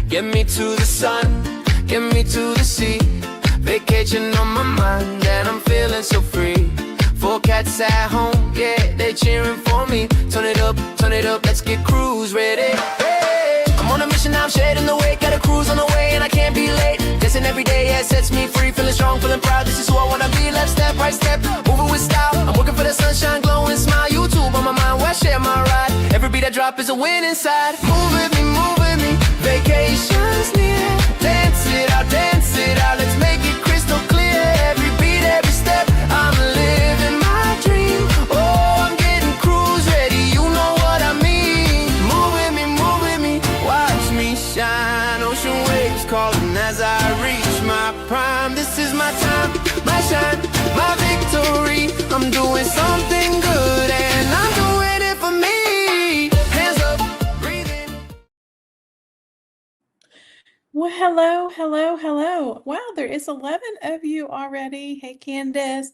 Get me to the sun, get me to the sea. Vacation on my mind and I'm feeling so free. 4 cats at home, yeah, they cheering for me. Turn it up, let's get cruise ready. Hey, I'm on a mission now, I'm shedding the weight. Got a cruise on the way and I can't be late. Dancing every day, yeah, sets me free. Feeling strong, feeling proud, this is who I wanna be. Left step, right step, moving with style. I'm working for the sunshine, glowing smile. YouTube on my mind, where I share my ride. Every beat I drop is a win inside. Move with me, vacation's near. Dance it out, let's make it crystal clear. Every beat, every step, I'm living my dream. Oh, I'm getting cruise ready, you know what I mean. Move with me, watch me shine. Ocean waves calling as I reach my prime. This is my time, my shine, my victory. I'm doing something good and I'm doing it for me. Hands up, breathing. Well, hello. Wow, there is 11 of you already. Hey, Candace,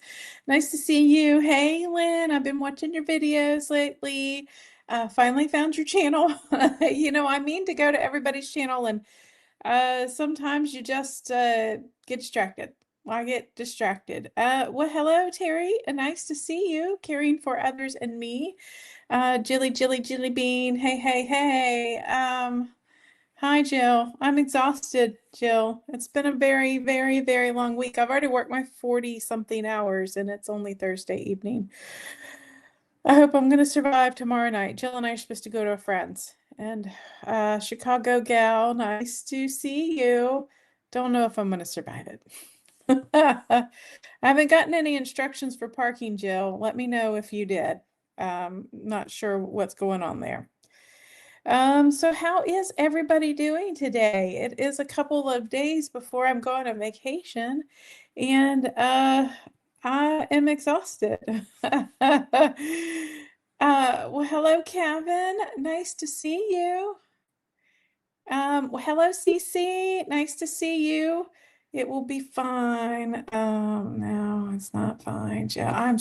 nice to see you. Hey, Lynn, I've been watching your videos lately. Finally found your channel. You know, I mean to go to everybody's channel, and sometimes you just get distracted. I get distracted. Well, hello, Terry. Nice to see you, caring for others and me. Jilly Bean. Hey. Hi, Jill. I'm exhausted, Jill. It's been a very long week. I've already worked my 40-something hours and it's only Thursday evening. I hope I'm going to survive tomorrow night. Jill and I are supposed to go to a friend's. And Chicago gal, nice to see you. Don't know if I'm going to survive it. I haven't gotten any instructions for parking, Jill. Let me know if you did. Not sure what's going on there. So how is everybody doing today? It is a couple of days before I'm going on vacation, and I am exhausted. Well, hello, Kevin. Nice to see you. Well, hello, Cece. Nice to see you. It will be fine. No, it's not fine. Yeah,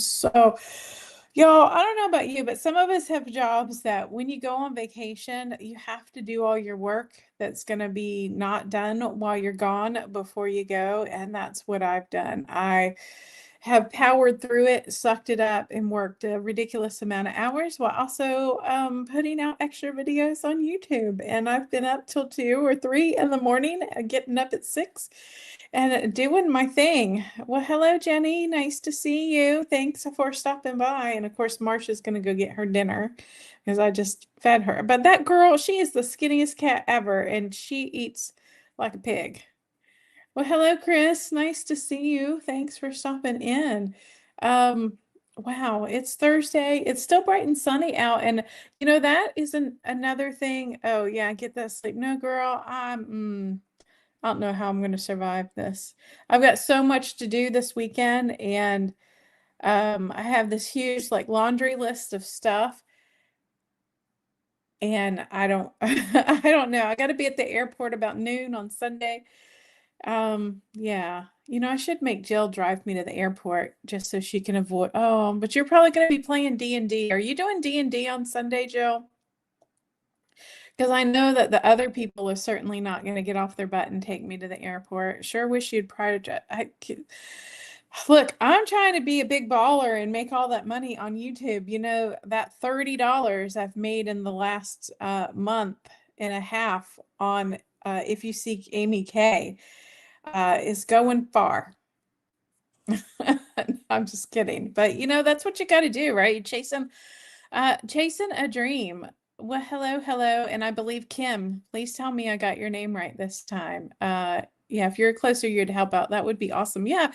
y'all, I don't know about you, but some of us have jobs that when you go on vacation, you have to do all your work that's going to be not done while you're gone before you go. And that's what I've done. I have powered through it, sucked it up, and worked a ridiculous amount of hours while also putting out extra videos on YouTube. And I've been up till 2 or 3 in the morning, getting up at 6 and doing my thing. Well, hello, Jenny. Nice to see you. Thanks for stopping by. And of course, Marsha's going to go get her dinner because I just fed her. But that girl, she is the skinniest cat ever, and she eats like a pig. Well, hello, Chris. Nice to see you. Thanks for stopping in. Wow, it's Thursday. It's still bright and sunny out. And, you know, that is another thing. Oh, yeah, get that sleep. No, girl, I don't know how I'm going to survive this. I've got so much to do this weekend, and I have this huge, like, laundry list of stuff. And I don't, I don't know. I got to be at the airport about noon on Sunday. Yeah, you know, I should make Jill drive me to the airport just so she can avoid. Oh, but you're probably going to be playing D&D. Are you doing D&D on Sunday, Jill? Because I know that the other people are certainly not going to get off their butt and take me to the airport. Sure wish you'd Look, I'm trying to be a big baller and make all that money on YouTube. You know, that $30 I've made in the last month and a half on If You Seek Amy K is going far. I'm just kidding. But, you know, that's what you got to do, right? You're chasing a dream. Well, hello. And I believe Kim, please tell me I got your name right this time. Yeah, if you're closer, you'd help out. That would be awesome. Yeah.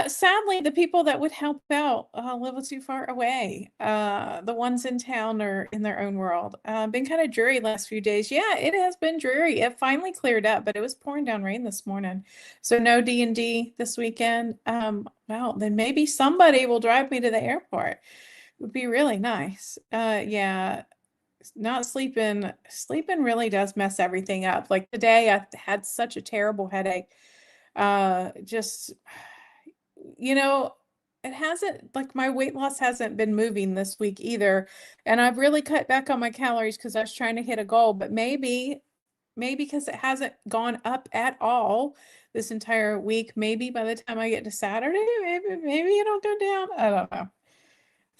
Sadly, the people that would help out live too far away. The ones in town are in their own world. Been kind of dreary last few days. Yeah, it has been dreary. It finally cleared up, but it was pouring down rain this morning. So no D&D this weekend. Well, then maybe somebody will drive me to the airport. Would be really nice. Yeah, not sleeping really does mess everything up. Like today I had such a terrible headache. Just, you know, it hasn't, like, my weight loss hasn't been moving this week either. And I've really cut back on my calories because I was trying to hit a goal, but maybe maybe because it hasn't gone up at all this entire week. Maybe by the time I get to Saturday, maybe it'll go down. I don't know.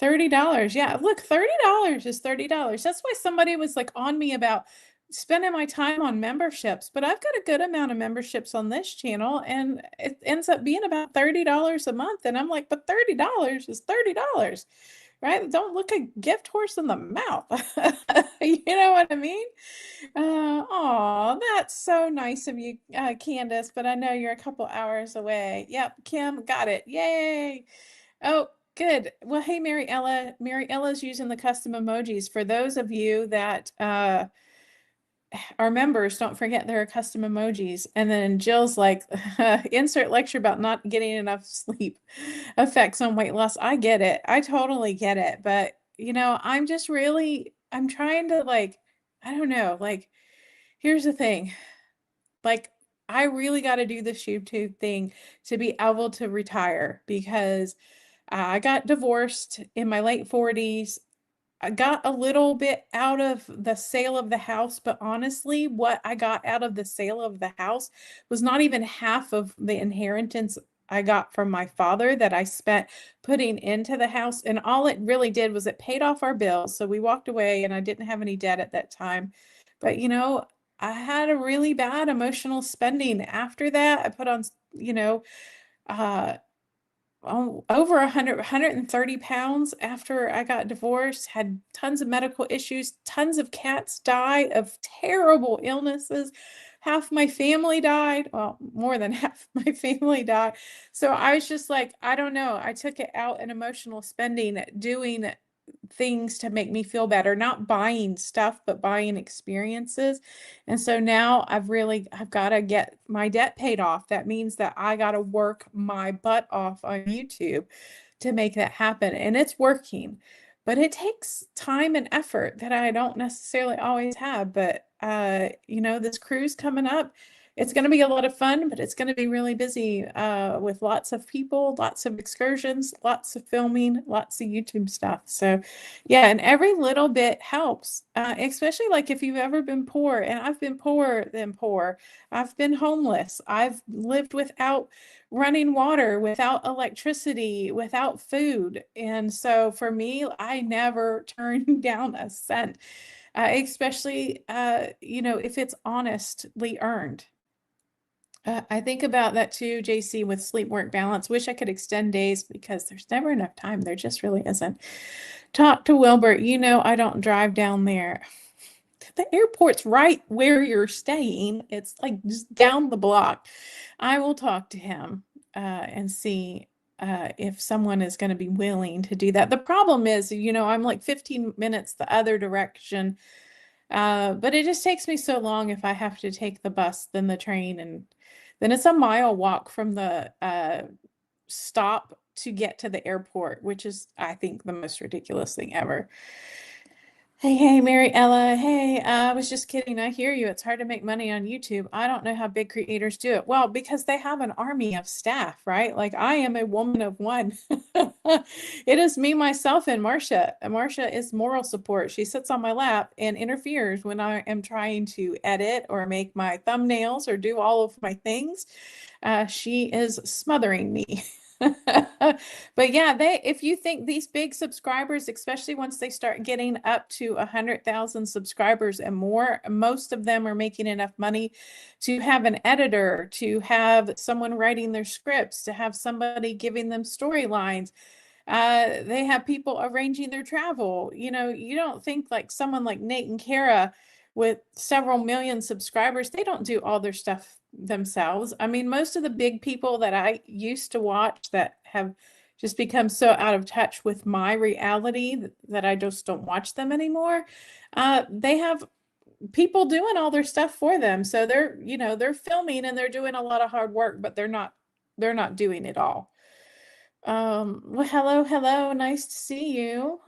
$30. Yeah, look, $30 is $30. That's why somebody was like on me about spending my time on memberships, but I've got a good amount of memberships on this channel and it ends up being about $30 a month. And I'm like, but $30 is $30, right? Don't look a gift horse in the mouth. You know what I mean? Oh, that's so nice of you, Candace, but I know you're a couple hours away. Yep, Kim, got it. Yay. Oh, good. Well, hey, Mary Ella. Mary Ella's using the custom emojis. For those of you that are members, don't forget there are custom emojis. And then Jill's like, insert lecture about not getting enough sleep effects on weight loss. I get it. I totally get it. But, you know, I'm trying to like, I don't know, like, here's the thing. Like, I really got to do this YouTube thing to be able to retire because I got divorced in my late 40s. I got a little bit out of the sale of the house, but honestly, what I got out of the sale of the house was not even half of the inheritance I got from my father that I spent putting into the house. And all it really did was it paid off our bills. So we walked away and I didn't have any debt at that time. But, you know, I had a really bad emotional spending after that. I put on, you know, uh, over 130 pounds after I got divorced, had tons of medical issues, tons of cats die of terrible illnesses. Half my family died. Well, more than half my family died. So I was just like, I don't know. I took it out in emotional spending, doing things to make me feel better, not buying stuff, but buying experiences. And so now I've got to get my debt paid off. That means that I got to work my butt off on YouTube to make that happen. And it's working, but it takes time and effort that I don't necessarily always have. But, you know, this cruise coming up, it's going to be a lot of fun, but it's going to be really busy with lots of people, lots of excursions, lots of filming, lots of YouTube stuff. So, yeah, and every little bit helps, especially like if you've ever been poor, and I've been poorer than poor. I've been homeless. I've lived without running water, without electricity, without food. And so for me, I never turned down a cent, especially, you know, if it's honestly earned. I think about that too, JC, with sleep work balance. Wish I could extend days because there's never enough time. There just really isn't. Talk to Wilbert. You know, I don't drive down there. The airport's right where you're staying. It's like just down the block. I will talk to him and see if someone is going to be willing to do that. The problem is, you know, I'm like 15 minutes the other direction. But it just takes me so long if I have to take the bus, then the train, and then it's a mile walk from the stop to get to the airport, which is, I think, the most ridiculous thing ever. Hey, Mary Ella. Hey, I was just kidding. I hear you. It's hard to make money on YouTube. I don't know how big creators do it. Well, because they have an army of staff, right? Like I am a woman of one. It is me, myself, and Marcia. Marcia is moral support. She sits on my lap and interferes when I am trying to edit or make my thumbnails or do all of my things. She is smothering me. But yeah, if you think these big subscribers, especially once they start getting up to 100,000 subscribers and more, most of them are making enough money to have an editor, to have someone writing their scripts, to have somebody giving them storylines. They have people arranging their travel. You know, you don't think like someone like Nate and Kara with several million subscribers, they don't do all their stuff themselves. I mean, most of the big people that I used to watch that have just become so out of touch with my reality that I just don't watch them anymore. They have people doing all their stuff for them. So they're, you know, they're filming and they're doing a lot of hard work, but they're not doing it all. Well, hello, nice to see you.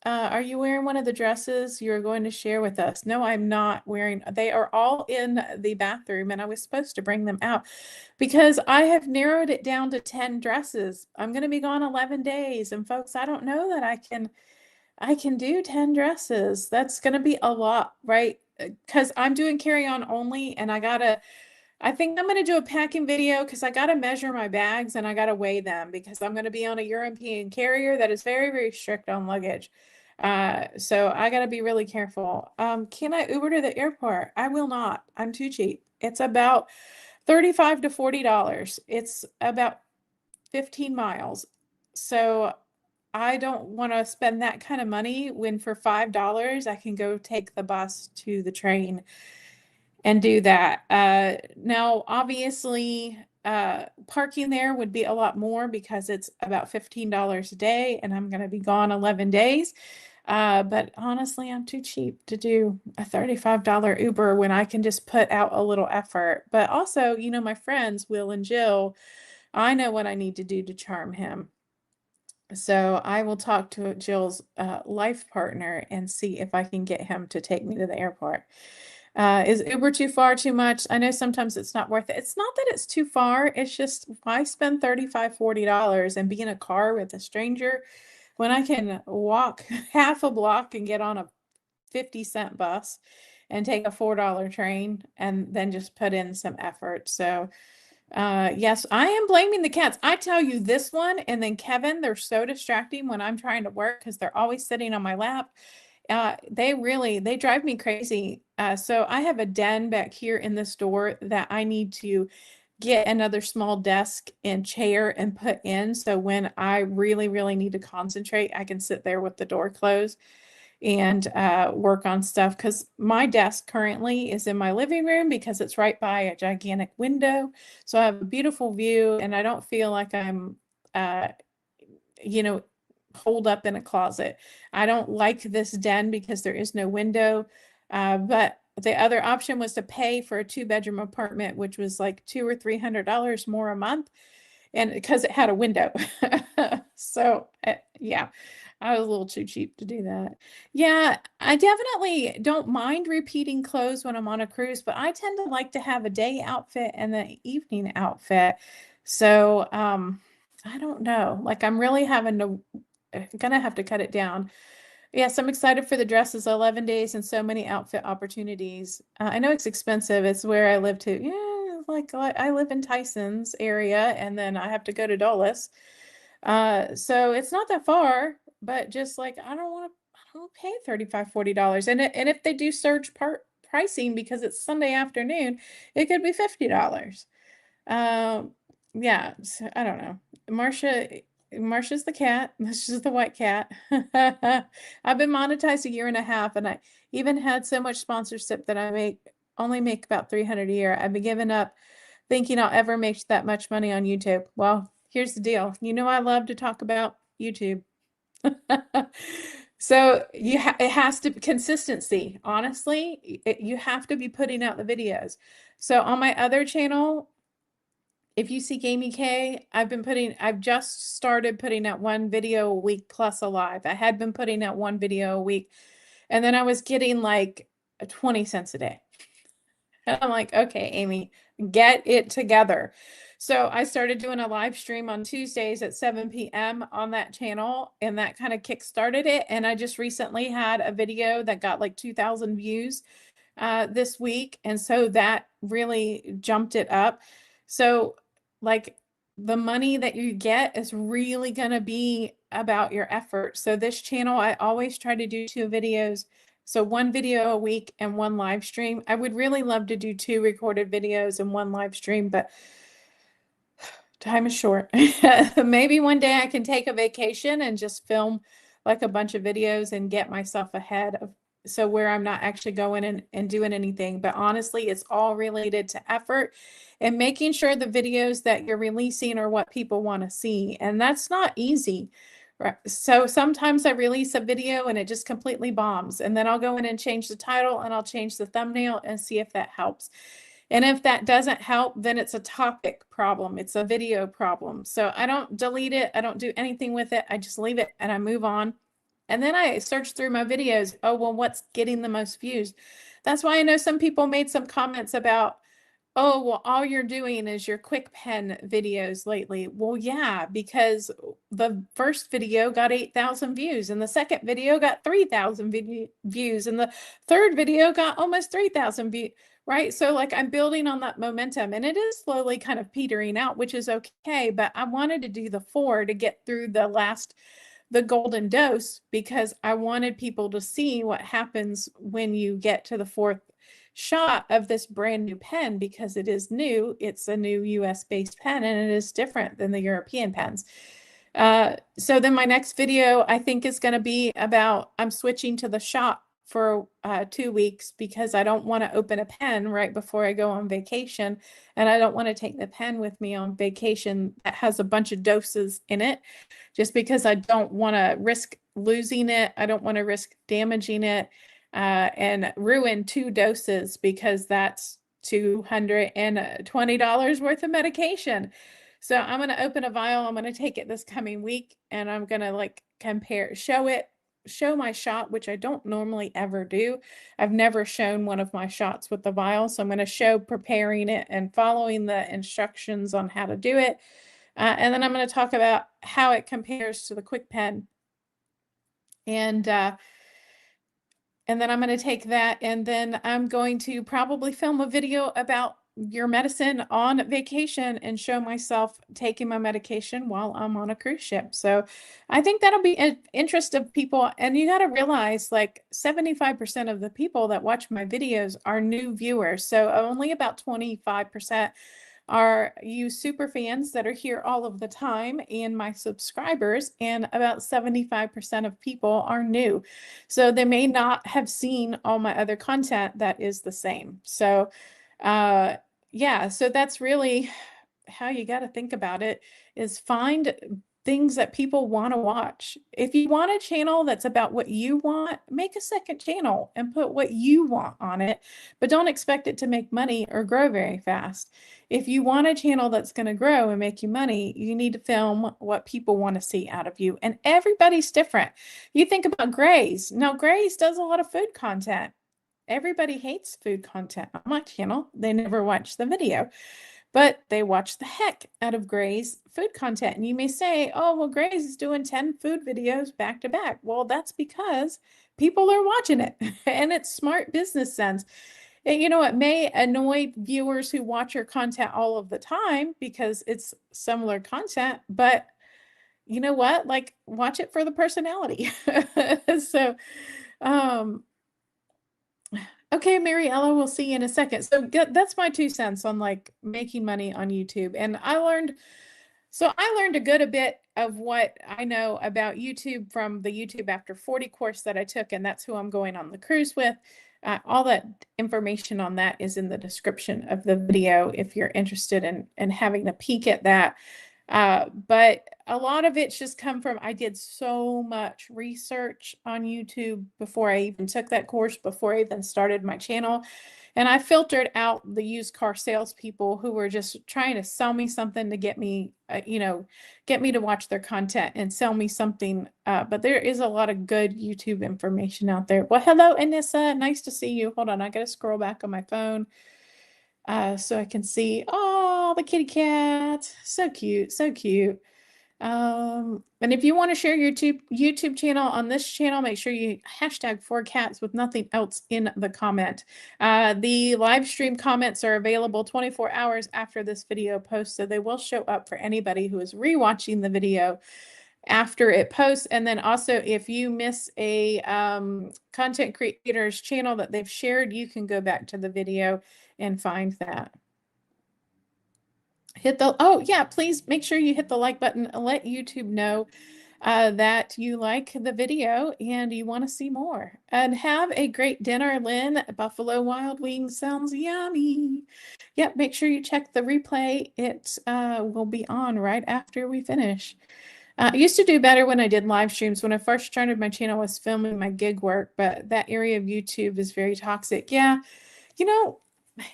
Are you wearing one of the dresses you're going to share with us? No, I'm not wearing. They are all in the bathroom, and I was supposed to bring them out because I have narrowed it down to 10 dresses. I'm going to be gone 11 days, and folks, I don't know that I can do 10 dresses. That's going to be a lot, right? because I'm doing carry-on only, and I think I'm going to do a packing video because I got to measure my bags and I got to weigh them because I'm going to be on a European carrier that is very, very strict on luggage. So I got to be really careful. Can I Uber to the airport? I will not. I'm too cheap. It's about $35 to $40. It's about 15 miles. So I don't want to spend that kind of money when for $5 I can go take the bus to the train and do that. Now, obviously, parking there would be a lot more because it's about $15 a day and I'm going to be gone 11 days. But honestly, I'm too cheap to do a $35 Uber when I can just put out a little effort. But also, you know, my friends, Will and Jill, I know what I need to do to charm him. So I will talk to Jill's life partner and see if I can get him to take me to the airport. Is Uber too far, too much? I know sometimes it's not worth it. It's not that it's too far. It's just why spend $35, $40 and be in a car with a stranger when I can walk half a block and get on a 50-cent bus and take a $4 train and then just put in some effort. So yes, I am blaming the cats. I tell you, this one and then Kevin, they're so distracting when I'm trying to work because they're always sitting on my lap. They drive me crazy. So I have a den back here in this door that I need to get another small desk and chair and put in. So when I really, really need to concentrate, I can sit there with the door closed and work on stuff. Because my desk currently is in my living room because it's right by a gigantic window. So I have a beautiful view and I don't feel like I'm, you know, holed up in a closet. I don't like this den because there is no window. But the other option was to pay for a 2-bedroom apartment, which was like $200 or $300 more a month, and because it had a window. So yeah, I was a little too cheap to do that. Yeah, I definitely don't mind repeating clothes when I'm on a cruise, but I tend to like to have a day outfit and the evening outfit. So I don't know. Like I'm really having to gonna have to cut it down. Yes, I'm excited for the dresses. 11 days and so many outfit opportunities. I know it's expensive. It's where I live too. Yeah, like I live in Tyson's area and then I have to go to Dulles. So it's not that far, but just like I don't pay $35, $40. And if they do surge pricing because it's Sunday afternoon, it could be $50. Um, yeah, so I don't know. Marcia's the cat. Marcia's the white cat. I've been monetized a year and a half, and I even had so much sponsorship that I only make about 300 a year. I've been giving up thinking I'll ever make that much money on YouTube. Well, here's the deal. You know I love to talk about YouTube. So it has to be consistency. Honestly, you have to be putting out the videos. So on my other channel, if you see Gamey K, I've just started putting out one video a week plus a live. I had been putting out one video a week, and then I was getting like 20 cents a day. And I'm like, okay, Amy, get it together. So I started doing a live stream on Tuesdays at 7 p.m. on that channel, and that kind of kick-started it. And I just recently had a video that got like 2,000 views this week. And so that really jumped it up. So like the money that you get is really going to be about your effort. So this channel, I always try to do 2 videos. So 1 video a week and 1 live stream. I would really love to do 2 recorded videos and 1 live stream, but time is short. Maybe one day I can take a vacation and just film like a bunch of videos and get myself ahead of so where I'm not actually going and doing anything. But honestly, it's all related to effort and making sure the videos that you're releasing are what people want to see. And that's not easy. Right. So sometimes I release a video and it just completely bombs. And then I'll go in and change the title and I'll change the thumbnail and see if that helps. And if that doesn't help, then it's a topic problem. It's a video problem. So I don't delete it. I don't do anything with it. I just leave it and I move on. And then I search through my videos. Oh, well, what's getting the most views? That's why I know some people made some comments about, you know, the videos that I put out. And I just go in and I look at the comments and I go, okay, Oh, well, all you're doing is your KwikPen videos lately. Well, yeah, because the first video got 8,000 views, and the second video got 3,000 views, and the third video got almost 3,000 views, right? So, like, I'm building on that momentum, and it is slowly kind of petering out, which is okay. But I wanted to do the 4 to get through the golden dose, because I wanted people to see what happens when you get to the 4th shot of this brand new pen, because it is new. It's a new US based pen, and it is different than the European pens. So then my next video, I think, is going to be about, I'm switching to the shop for 2 weeks, because I don't want to open a pen right before I go on vacation. And I don't want to take the pen with me on vacation that has a bunch of doses in it, just because I don't want to risk losing it. I don't want to risk damaging it and ruin 2 doses, because that's $220 worth of medication. So I'm going to open a vial. I'm going to take it this coming week, and I'm going to like show my shot, which I don't normally ever do. I've never shown one of my shots with the vial. So I'm going to show preparing it and following the instructions on how to do it. And then I'm going to talk about how it compares to the KwikPen. And then I'm going to take that, and then I'm going to probably film a video about your medicine on vacation and show myself taking my medication while I'm on a cruise ship. So I think that'll be an interest of people. And you got to realize, like, 75% of the people that watch my videos are new viewers. So only about 25% are you super fans that are here all of the time and my subscribers, and about 75% of people are new. So they may not have seen all my other content that is the same. So yeah, so that's really how you got to think about it, is find things that people want to watch. If you want a channel that's about what you want, make a second channel and put what you want on it, but don't expect it to make money or grow very fast. If you want a channel that's going to grow and make you money, you need to film what people want to see out of you. And everybody's different. You think about Grace. Now, Grace does a lot of food content. Everybody hates food content on my channel. They never watch the video, but they watch the heck out of Gray's food content. And you may say, oh, well, Gray's is doing 10 food videos back to back. Well, that's because people are watching it and it's smart business sense. And, you know, it may annoy viewers who watch your content all of the time because it's similar content, but you know what? Like, watch it for the personality. So, okay, Mariella, we'll see you in a second. So that's my 2 cents on like making money on YouTube. And I learned a good bit of what I know about YouTube from the YouTube After 40 course that I took, and that's who I'm going on the cruise with. All that information on that is in the description of the video if you're interested in having a peek at that. But a lot of it's just come from, I did so much research on YouTube before I even took that course, before I even started my channel. And I filtered out the used car salespeople who were just trying to sell me something to get me, get me to watch their content and sell me something. But there is a lot of good YouTube information out there. Well, hello, Anissa. Nice to see you. Hold on. I got to scroll back on my phone so I can see. Oh, the kitty cat. So cute. So cute. And if you want to share your YouTube channel on this channel, make sure you hashtag 4cats with nothing else in the comment. The live stream comments are available 24 hours after this video posts, so they will show up for anybody who is rewatching the video after it posts. And then also, if you miss a content creator's channel that they've shared, you can go back to the video and find that. Oh yeah, please make sure you hit the like button and let YouTube know that you like the video and you want to see more. And have a great dinner, Lynn. Buffalo Wild Wings sounds yummy. Yep, make sure you check the replay. It will be on right after we finish. I used to do better when I did live streams. When I first started my channel, I was filming my gig work, but that area of YouTube is very toxic. Yeah, you know,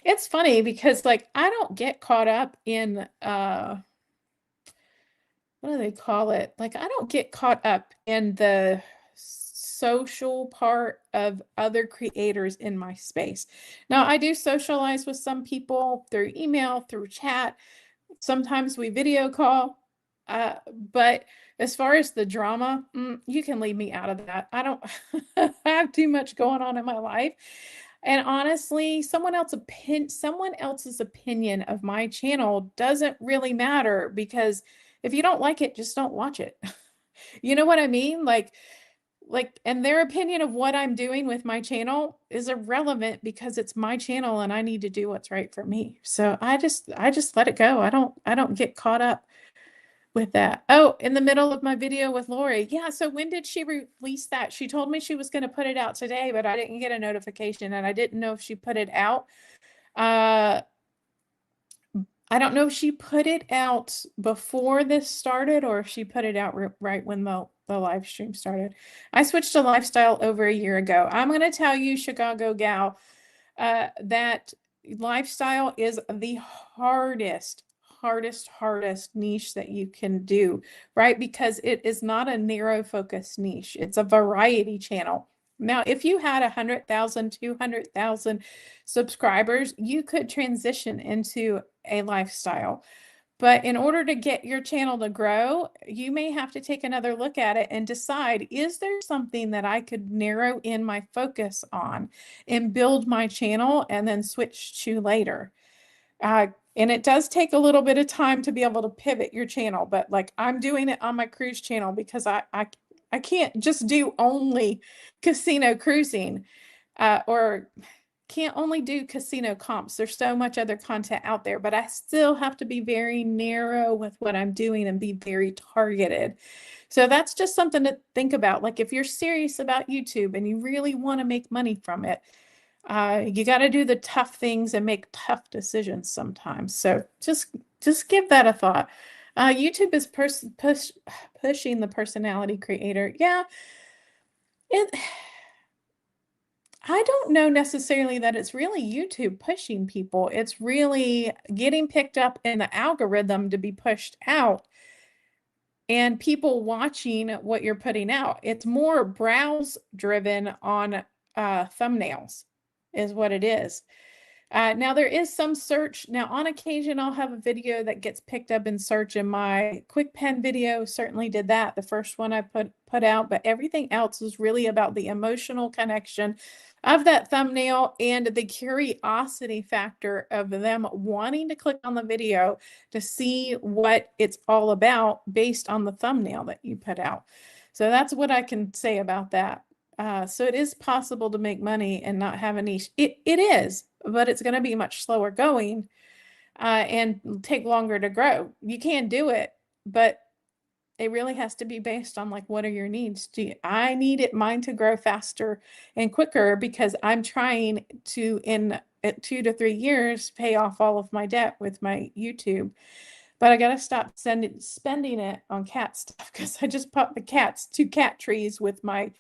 it's funny because like I don't get caught up in what do they call it? Like I don't get caught up in the social part of other creators in my space. Now, I do socialize with some people through email, through chat. Sometimes we video call. But as far as the drama, you can leave me out of that. I don't have too much going on in my life. And honestly, someone else's opinion of my channel doesn't really matter, because if you don't like it, just don't watch it. You know what I mean? And their opinion of what I'm doing with my channel is irrelevant, because it's my channel and I need to do what's right for me. So I just let it go. I don't get caught up with that. Oh, in the middle of my video with Lori. Yeah, so when did she release that? She told me she was going to put it out today, but I didn't get a notification, and I didn't know if she put it out. I don't know if she put it out before this started or if she put it out right when the live stream started. I switched to lifestyle over a year ago. I'm going to tell you, Chicago gal, that lifestyle is the hardest niche that you can do, right? Because it is not a narrow focus niche. It's a variety channel. Now, if you had 100,000, 200,000 subscribers, you could transition into a lifestyle. But in order to get your channel to grow, you may have to take another look at it and decide, is there something that I could narrow in my focus on and build my channel and then switch to later? And it does take a little bit of time to be able to pivot your channel, but like I'm doing it on my cruise channel because I can't just do only casino cruising, or can't only do casino comps. There's so much other content out there, but I still have to be very narrow with what I'm doing and be very targeted. So that's just something to think about. Like if you're serious about YouTube and you really want to make money from it, you got to do the tough things and make tough decisions sometimes. So just give that a thought. YouTube is pushing the personality creator. Yeah, I don't know necessarily that it's really YouTube pushing people. It's really getting picked up in the algorithm to be pushed out and people watching what you're putting out. It's more browse driven on thumbnails is what it is. Now there is some search. Now on occasion, I'll have a video that gets picked up in search, and my KwikPen video certainly did that. The first one I put out, but everything else is really about the emotional connection of that thumbnail and the curiosity factor of them wanting to click on the video to see what it's all about based on the thumbnail that you put out. So that's what I can say about that. So it is possible to make money and not have a niche. It is, but it's going to be much slower going and take longer to grow. You can do it, but it really has to be based on like, what are your needs? I need mine to grow faster and quicker because I'm trying to, in 2 to 3 years, pay off all of my debt with my YouTube. But I got to stop spending it on cat stuff, because I just bought the cats 2 cat trees with my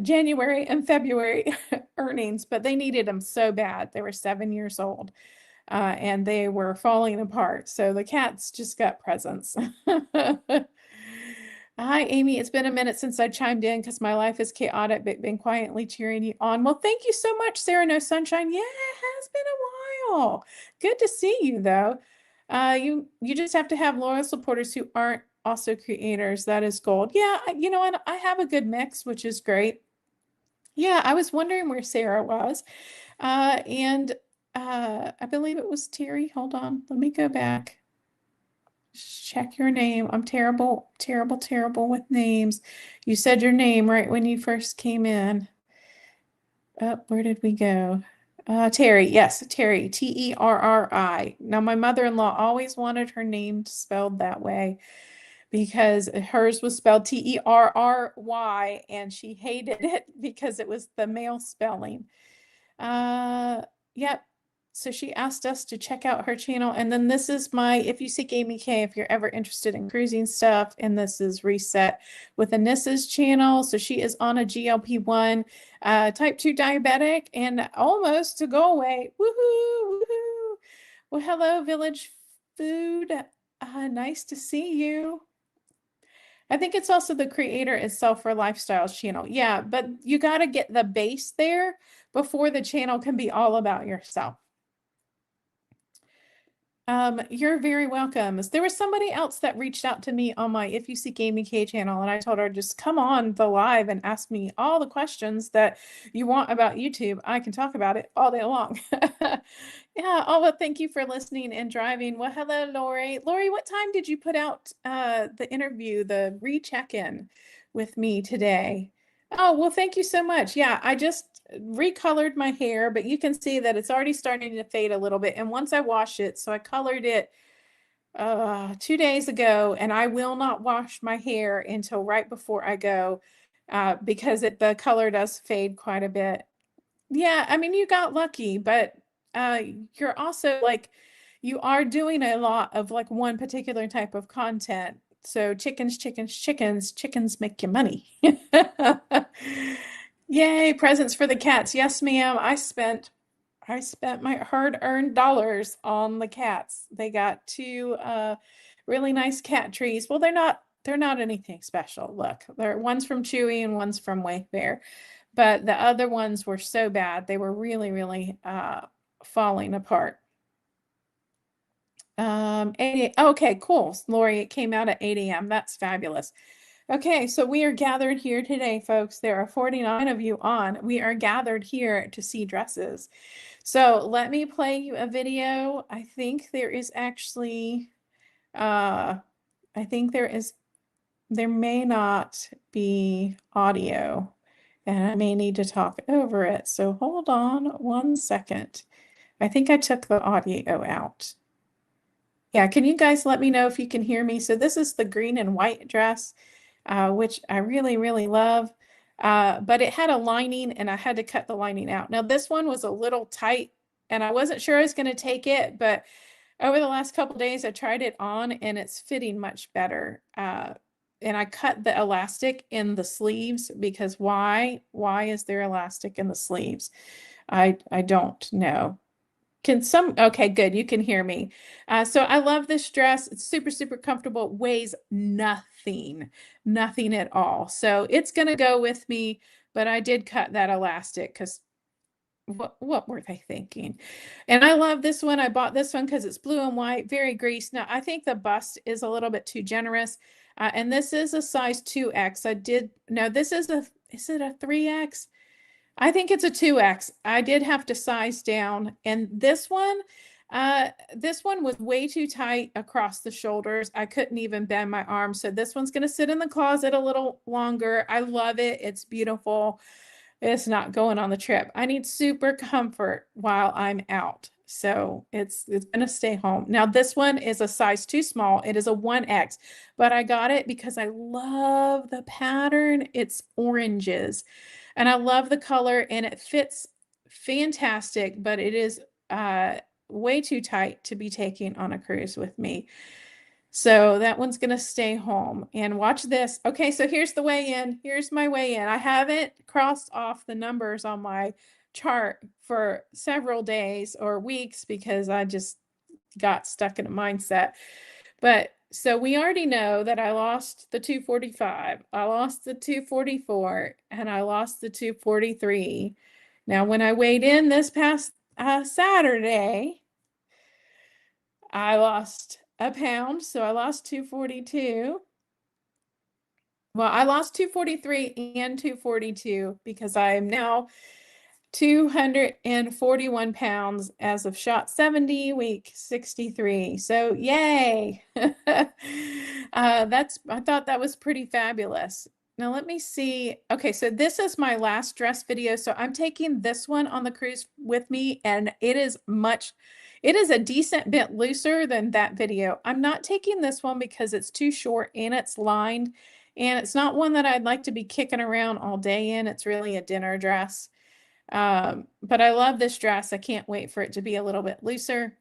January and February earnings, but they needed them so bad. They were 7 years old and they were falling apart. So the cats just got presents. Hi, Amy. It's been a minute since I chimed in because my life is chaotic, but been quietly cheering you on. Well, thank you so much, Sarah No Sunshine. Yeah, it has been a while. Good to see you, though. You just have to have loyal supporters who aren't also creators. That is gold. Yeah, you know, and I have a good mix, which is great. Yeah, I was wondering where Sarah was. And I believe it was Terry. Hold on. Let me go back. Check your name. I'm terrible with names. You said your name right when you first came in. Oh, where did we go? Terry. Yes, Terry. Terri. Now, my mother-in-law always wanted her name spelled that way because hers was spelled Terry, and she hated it because it was the male spelling. Yep. So she asked us to check out her channel. And then this is my, if you seek Amy K, if you're ever interested in cruising stuff, and this is Reset with Anissa's channel. So she is on a GLP-1, type 2 diabetic and almost to go away. Woohoo, woohoo. Well, hello, Village Food. Nice to see you. I think it's also the creator itself for lifestyles channel. Yeah, but you got to get the base there before the channel can be all about yourself. You're very welcome. There was somebody else that reached out to me on my If You Seek Amy K channel, and I told her just come on the live and ask me all the questions that you want about YouTube. I can talk about it all day long. Yeah. Oh, well, thank you for listening and driving. Well, hello, Lori. Lori, what time did you put out the interview, the recheck-in with me today? Oh, well, thank you so much. Yeah, I just recolored my hair, but you can see that it's already starting to fade a little bit. And once I wash it, so I colored it 2 days ago, and I will not wash my hair until right before I go because the color does fade quite a bit. Yeah, I mean, you got lucky, but you're also like, you are doing a lot of like one particular type of content. So chickens, chickens, chickens, chickens make you money. Yay, presents for the cats. Yes, ma'am. I spent my hard-earned dollars on the cats. They got two really nice cat trees. Well, they're not anything special. Look, one's from Chewy and one's from Wayfair. But the other ones were so bad. They were really, really falling apart. 8 okay, cool. Lori, it came out at 8 a.m. That's fabulous. Okay, so we are gathered here today, folks. There are 49 of you on. We are gathered here to see dresses. So let me play you a video. I think there is actually, I think there may not be audio, and I may need to talk over it. So hold on 1 second. I think I took the audio out. Yeah, can you guys let me know if you can hear me? So this is the green and white dress, which I really, really love. But it had a lining and I had to cut the lining out. Now this one was a little tight and I wasn't sure I was going to take it, but over the last couple days I tried it on and it's fitting much better. And I cut the elastic in the sleeves because why? Why is there elastic in the sleeves? I don't know. Okay, good. You can hear me. So I love this dress. It's super, super comfortable. Weighs nothing, nothing at all. So it's going to go with me, but I did cut that elastic because what were they thinking? And I love this one. I bought this one because it's blue and white, very greased. Now, I think the bust is a little bit too generous. And this is a size 2X. No, is it a 3X? I think it's a 2X. I did have to size down. And this one was way too tight across the shoulders. I couldn't even bend my arm. So this one's going to sit in the closet a little longer. I love it. It's beautiful. It's not going on the trip. I need super comfort while I'm out. So it's going to stay home. Now this one is a size too small. It is a 1X, but I got it because I love the pattern. It's oranges. And I love the color and it fits fantastic, but it is way too tight to be taking on a cruise with me. So that one's going to stay home. And watch this. Okay, so here's the weigh-in. Here's my weigh-in. I haven't crossed off the numbers on my chart for several days or weeks because I just got stuck in a mindset. But so we already know that I lost the 245, I lost the 244, and I lost the 243. Now, when I weighed in this past Saturday, I lost a pound, so I lost 242. Well, I lost 243 and 242 because I am now 241 pounds as of shot 70, week 63. So yay. I thought that was pretty fabulous. Now let me see. Okay, so this is my last dress video. So I'm taking this one on the cruise with me, and it is a decent bit looser than that video. I'm not taking this one because it's too short and it's lined, and it's not one that I'd like to be kicking around all day in. It's really a dinner dress. But I love this dress. I can't wait for it to be a little bit looser.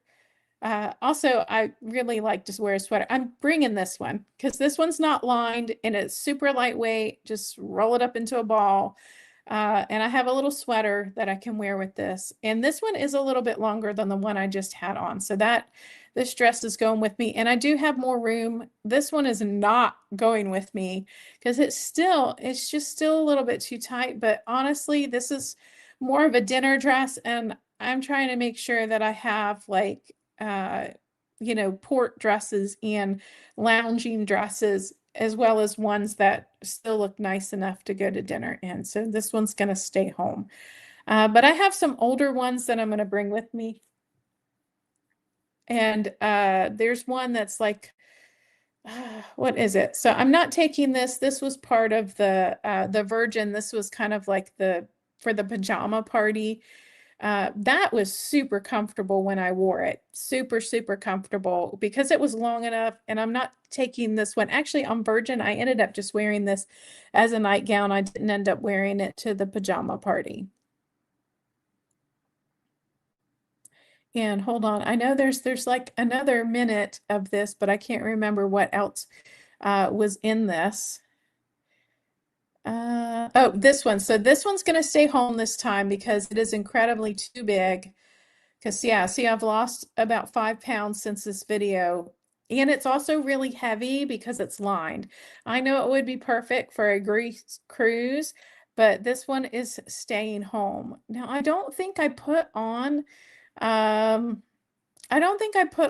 Also, I really like to wear a sweater. I'm bringing this one because this one's not lined and it's super lightweight. Just roll it up into a ball. And I have a little sweater that I can wear with this. And this one is a little bit longer than the one I just had on. So this dress is going with me. And I do have more room. This one is not going with me because it's just still a little bit too tight. But honestly, this is more of a dinner dress. And I'm trying to make sure that I have like, port dresses and lounging dresses, as well as ones that still look nice enough to go to dinner in. So this one's going to stay home. But I have some older ones that I'm going to bring with me. And there's one that's like, what is it? So I'm not taking this. This was part of the Virgin. This was kind of like for the pajama party. That was super comfortable when I wore it. Super, super comfortable because it was long enough. And I'm not taking this one. Actually, on Virgin, I ended up just wearing this as a nightgown. I didn't end up wearing it to the pajama party. And hold on, I know there's like another minute of this, but I can't remember what else was in this. Oh, this one. So this one's going to stay home this time because it is incredibly too big. Because, yeah, see, I've lost about 5 pounds since this video. And it's also really heavy because it's lined. I know it would be perfect for a Greece cruise, but this one is staying home. Now, um, I don't think I put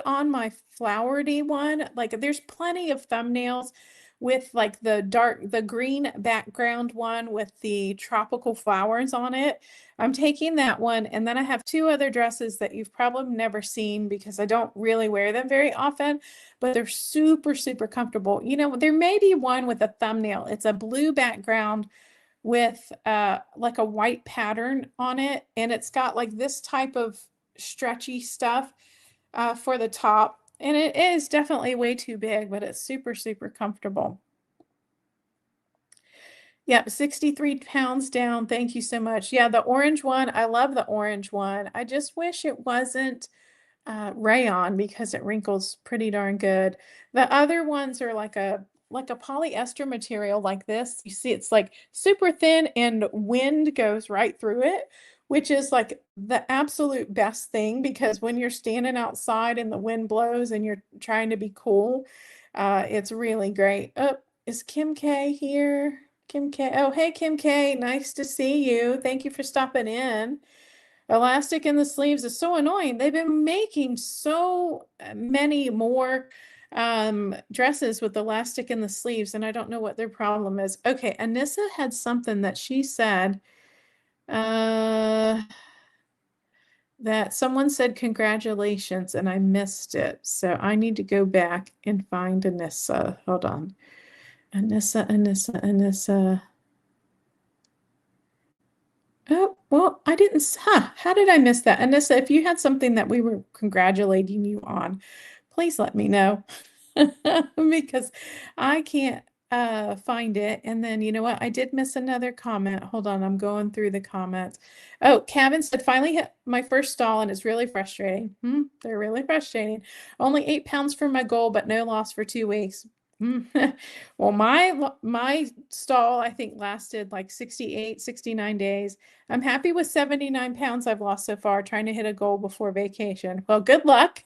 on my flowery one. Like there's plenty of thumbnails with like the green background one with the tropical flowers on it. I'm taking that one. And then I have two other dresses that you've probably never seen because I don't really wear them very often, but they're super, super comfortable. There may be one with a thumbnail. It's a blue background with like a white pattern on it. And it's got like this type of stretchy stuff for the top. And it is definitely way too big, but it's super, super comfortable. Yep, 63 pounds down. Thank you so much. Yeah, the orange one. I love the orange one. I just wish it wasn't rayon because it wrinkles pretty darn good. The other ones are like a polyester material like this. You see, it's like super thin and wind goes right through it, which is like the absolute best thing because when you're standing outside and the wind blows and you're trying to be cool, it's really great. Oh, is Kim K here? Kim K. Oh, hey, Kim K. Nice to see you. Thank you for stopping in. Elastic in the sleeves is so annoying. They've been making so many more dresses with elastic in the sleeves, and I don't know what their problem is. Okay, Anissa had something that she said that someone said congratulations, and I missed it. So I need to go back and find Anissa. Hold on. Anissa. Oh, well, I didn't. How did I miss that? Anissa, if you had something that we were congratulating you on, please let me know because I can't find it. And then, you know what? I did miss another comment. Hold on, I'm going through the comments. Oh, Kevin said, finally hit my first stall and it's really frustrating. They're really frustrating. Only 8 pounds from my goal, but no loss for 2 weeks. Well, my stall, I think, lasted like 68, 69 days. I'm happy with 79 pounds I've lost so far, trying to hit a goal before vacation. Well, good luck.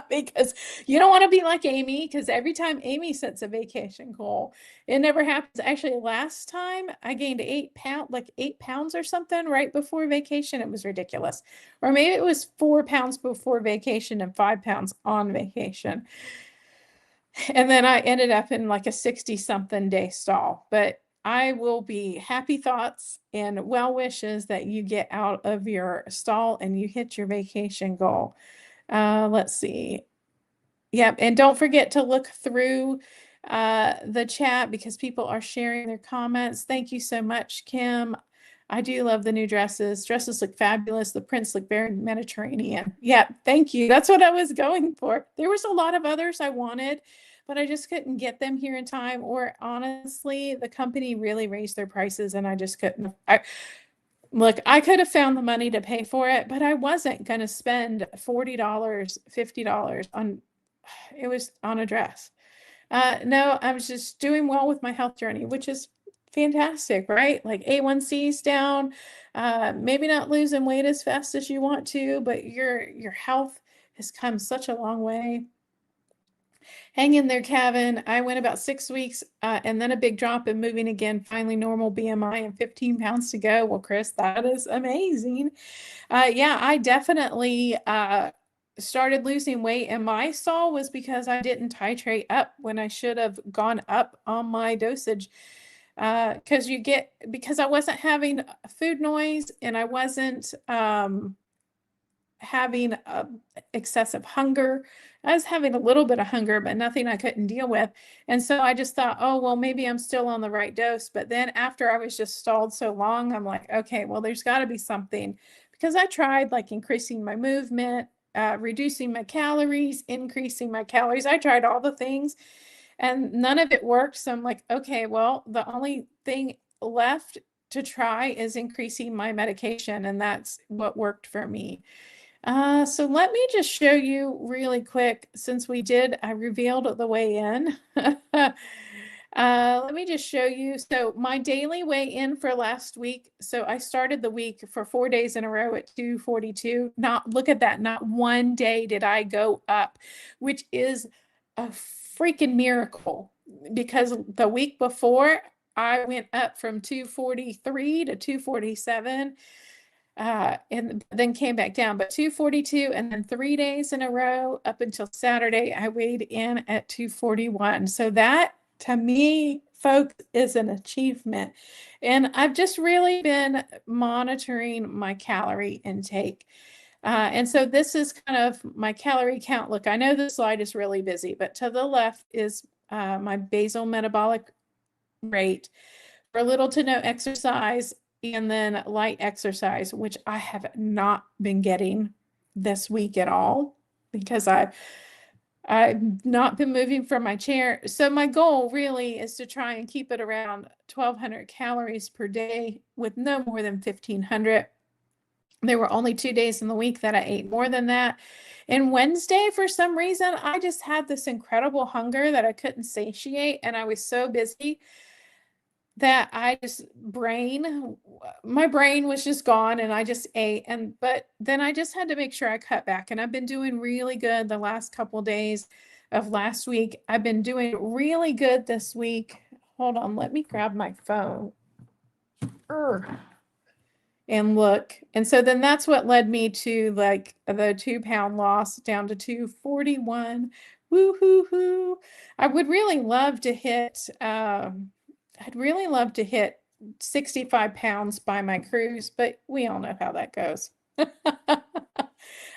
Because you don't want to be like Amy, because every time Amy sets a vacation goal, it never happens. Actually, last time I gained 8 pounds, like 8 pounds or something right before vacation. It was ridiculous. Or maybe it was 4 pounds before vacation and 5 pounds on vacation. And then I ended up in like a 60 something day stall. But I will be happy thoughts and well wishes that you get out of your stall and you hit your vacation goal. Let's see. Yep. And don't forget to look through the chat because people are sharing their comments. Thank you so much, Kim. I do love the new dresses. Dresses look fabulous. The prints look very Mediterranean. Yeah, thank you. That's what I was going for. There was a lot of others I wanted, but I just couldn't get them here in time. Or honestly, the company really raised their prices and I just couldn't. Look, I could have found the money to pay for it, but I wasn't going to spend $40, $50 on it was on a dress. No, I was just doing well with my health journey, which is fantastic, right? Like A1C's down, maybe not losing weight as fast as you want to, but your health has come such a long way. Hang in there, Kevin. I went about 6 weeks and then a big drop and moving again, finally normal BMI and 15 pounds to go. Well, Chris, that is amazing. Yeah, I definitely started losing weight, and my stall was because I didn't titrate up when I should have gone up on my dosage. Because I wasn't having food noise and I wasn't having excessive hunger. I was having a little bit of hunger, but nothing I couldn't deal with. And so I just thought, oh, well, maybe I'm still on the right dose. But then after I was just stalled so long, I'm like, okay, well, there's got to be something, because I tried like increasing my movement, reducing my calories, increasing my calories. I tried all the things and none of it worked. So I'm like, okay, well, the only thing left to try is increasing my medication. And that's what worked for me. So let me just show you really quick, since I revealed the weigh-in. Let me just show you. So my daily weigh-in for last week. So I started the week for 4 days in a row at 242. Look at that. Not one day did I go up, which is a freaking miracle, because the week before I went up from 243 to 247. And then came back down, but 242, and then 3 days in a row up until Saturday, I weighed in at 241. So that to me, folks, is an achievement. And I've just really been monitoring my calorie intake. And so this is kind of my calorie count. Look, I know the slide is really busy, but to the left is my basal metabolic rate for little to no exercise, and then light exercise, which I have not been getting this week at all, because I've not been moving from my chair. So my goal really is to try and keep it around 1,200 calories per day with no more than 1,500. There were only 2 days in the week that I ate more than that. And Wednesday, for some reason, I just had this incredible hunger that I couldn't satiate, and I was so busy that my brain was just gone, and I just ate. But then I just had to make sure I cut back, and I've been doing really good the last couple days of last week. I've been doing really good this week. Hold on, let me grab my phone. And look. And so then that's what led me to like the 2-pound loss down to 241. Woo-hoo-hoo. I would really love to hit, I'd really love to hit 65 pounds by my cruise, but we all know how that goes.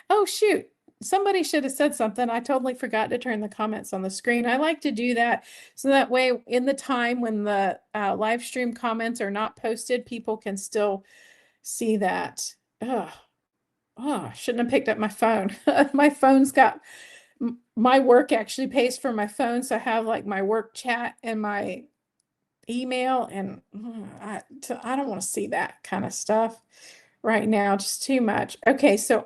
Oh, shoot. Somebody should have said something. I totally forgot to turn the comments on the screen. I like to do that so that way in the time when the live stream comments are not posted, people can still see that. Oh, I shouldn't have picked up my phone. My phone's got my work actually pays for my phone. So I have like my work chat and my email, and I don't want to see that kind of stuff right now, just too much. Okay, so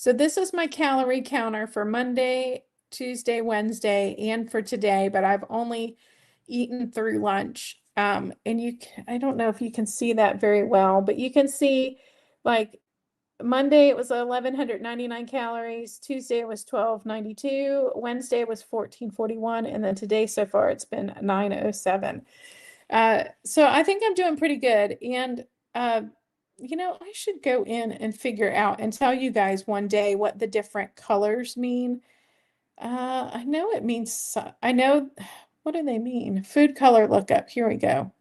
this is my calorie counter for Monday, Tuesday, Wednesday, and for today, but I've only eaten through lunch. And I don't know if you can see that very well, but you can see like Monday it was 1,199 calories, Tuesday it was 1,292, Wednesday was 1,441, and then today so far it's been 907. So I think I'm doing pretty good. And I should go in and figure out and tell you guys one day what the different colors mean. I know it means, what do they mean? Food color lookup. Here we go.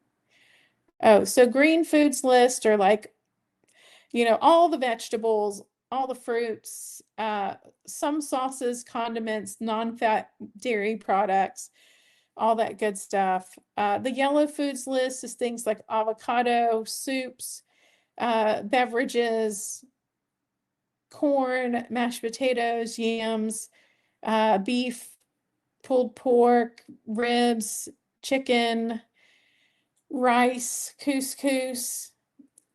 Oh, so green foods list are like, all the vegetables, all the fruits, some sauces, condiments, non-fat dairy products, all that good stuff. The yellow foods list is things like avocado, soups, beverages, corn, mashed potatoes, yams, beef, pulled pork, ribs, chicken, rice, couscous.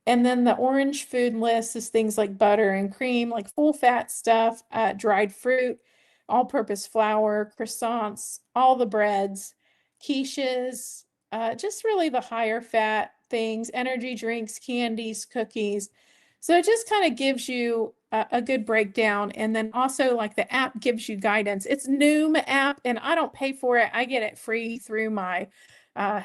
And then the orange food list is things like butter and cream, like full fat stuff, dried fruit, all purpose flour, croissants, all the breads, quiches, just really the higher fat things, energy drinks, candies, cookies. So it just kind of gives you a good breakdown. And then also like the app gives you guidance. It's Noom app and I don't pay for it. I get it free through my uh,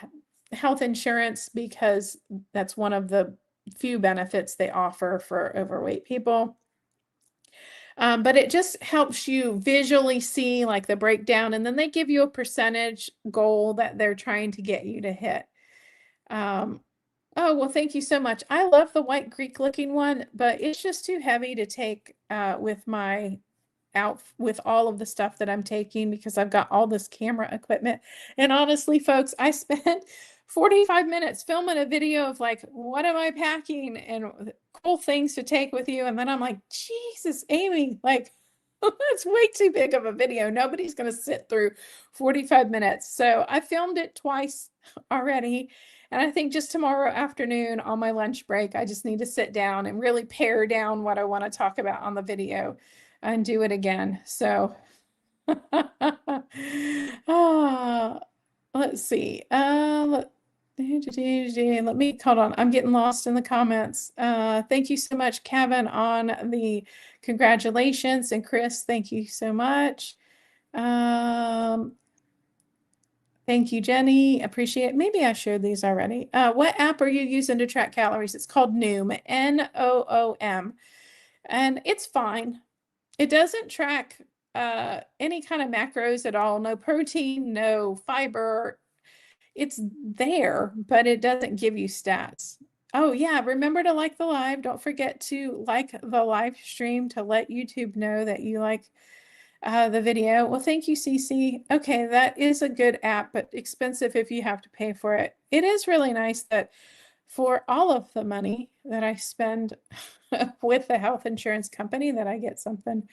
health insurance because that's one of the few benefits they offer for overweight people. But it just helps you visually see like the breakdown, and then they give you a percentage goal that they're trying to get you to hit. Um, oh, well, thank you so much. I love the white Greek looking one, but it's just too heavy to take with my out with all of the stuff that I'm taking because I've got all this camera equipment. And honestly, folks, I spent 45 minutes filming a video of like, what am I packing and cool things to take with you. And then I'm like, Jesus, Amy, like, that's way too big of a video. Nobody's going to sit through 45 minutes. So I filmed it twice already. And I think just tomorrow afternoon on my lunch break, I just need to sit down and really pare down what I want to talk about on the video and do it again. So, let's see. Let me hold on. I'm getting lost in the comments. Thank you so much, Kevin, on the congratulations, and Chris, thank you so much. Thank you, Jenny. Appreciate it. Maybe I shared these already. What app are you using to track calories? It's called Noom, Noom, and it's fine. It doesn't track any kind of macros at all. No protein, no fiber. It's there, but it doesn't give you stats. Oh yeah, remember to like the live. Don't forget to like the live stream to let YouTube know that you like the video. Well, thank you, Cece. Okay, that is a good app, but expensive if you have to pay for it. It is really nice that for all of the money that I spend with the health insurance company that I get something.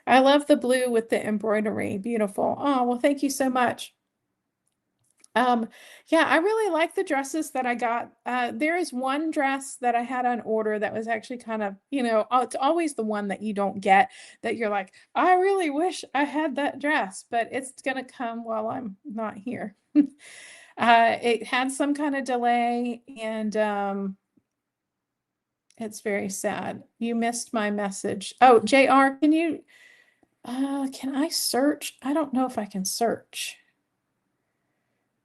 I love the blue with the embroidery. Beautiful. Oh, well, thank you so much. Yeah, I really like the dresses that I got. There is one dress that I had on order that was actually kind of, it's always the one that you don't get that you're like, I really wish I had that dress, but it's gonna come while I'm not here. It had some kind of delay and it's very sad. You missed my message. Oh, JR, can I search? I don't know if I can search.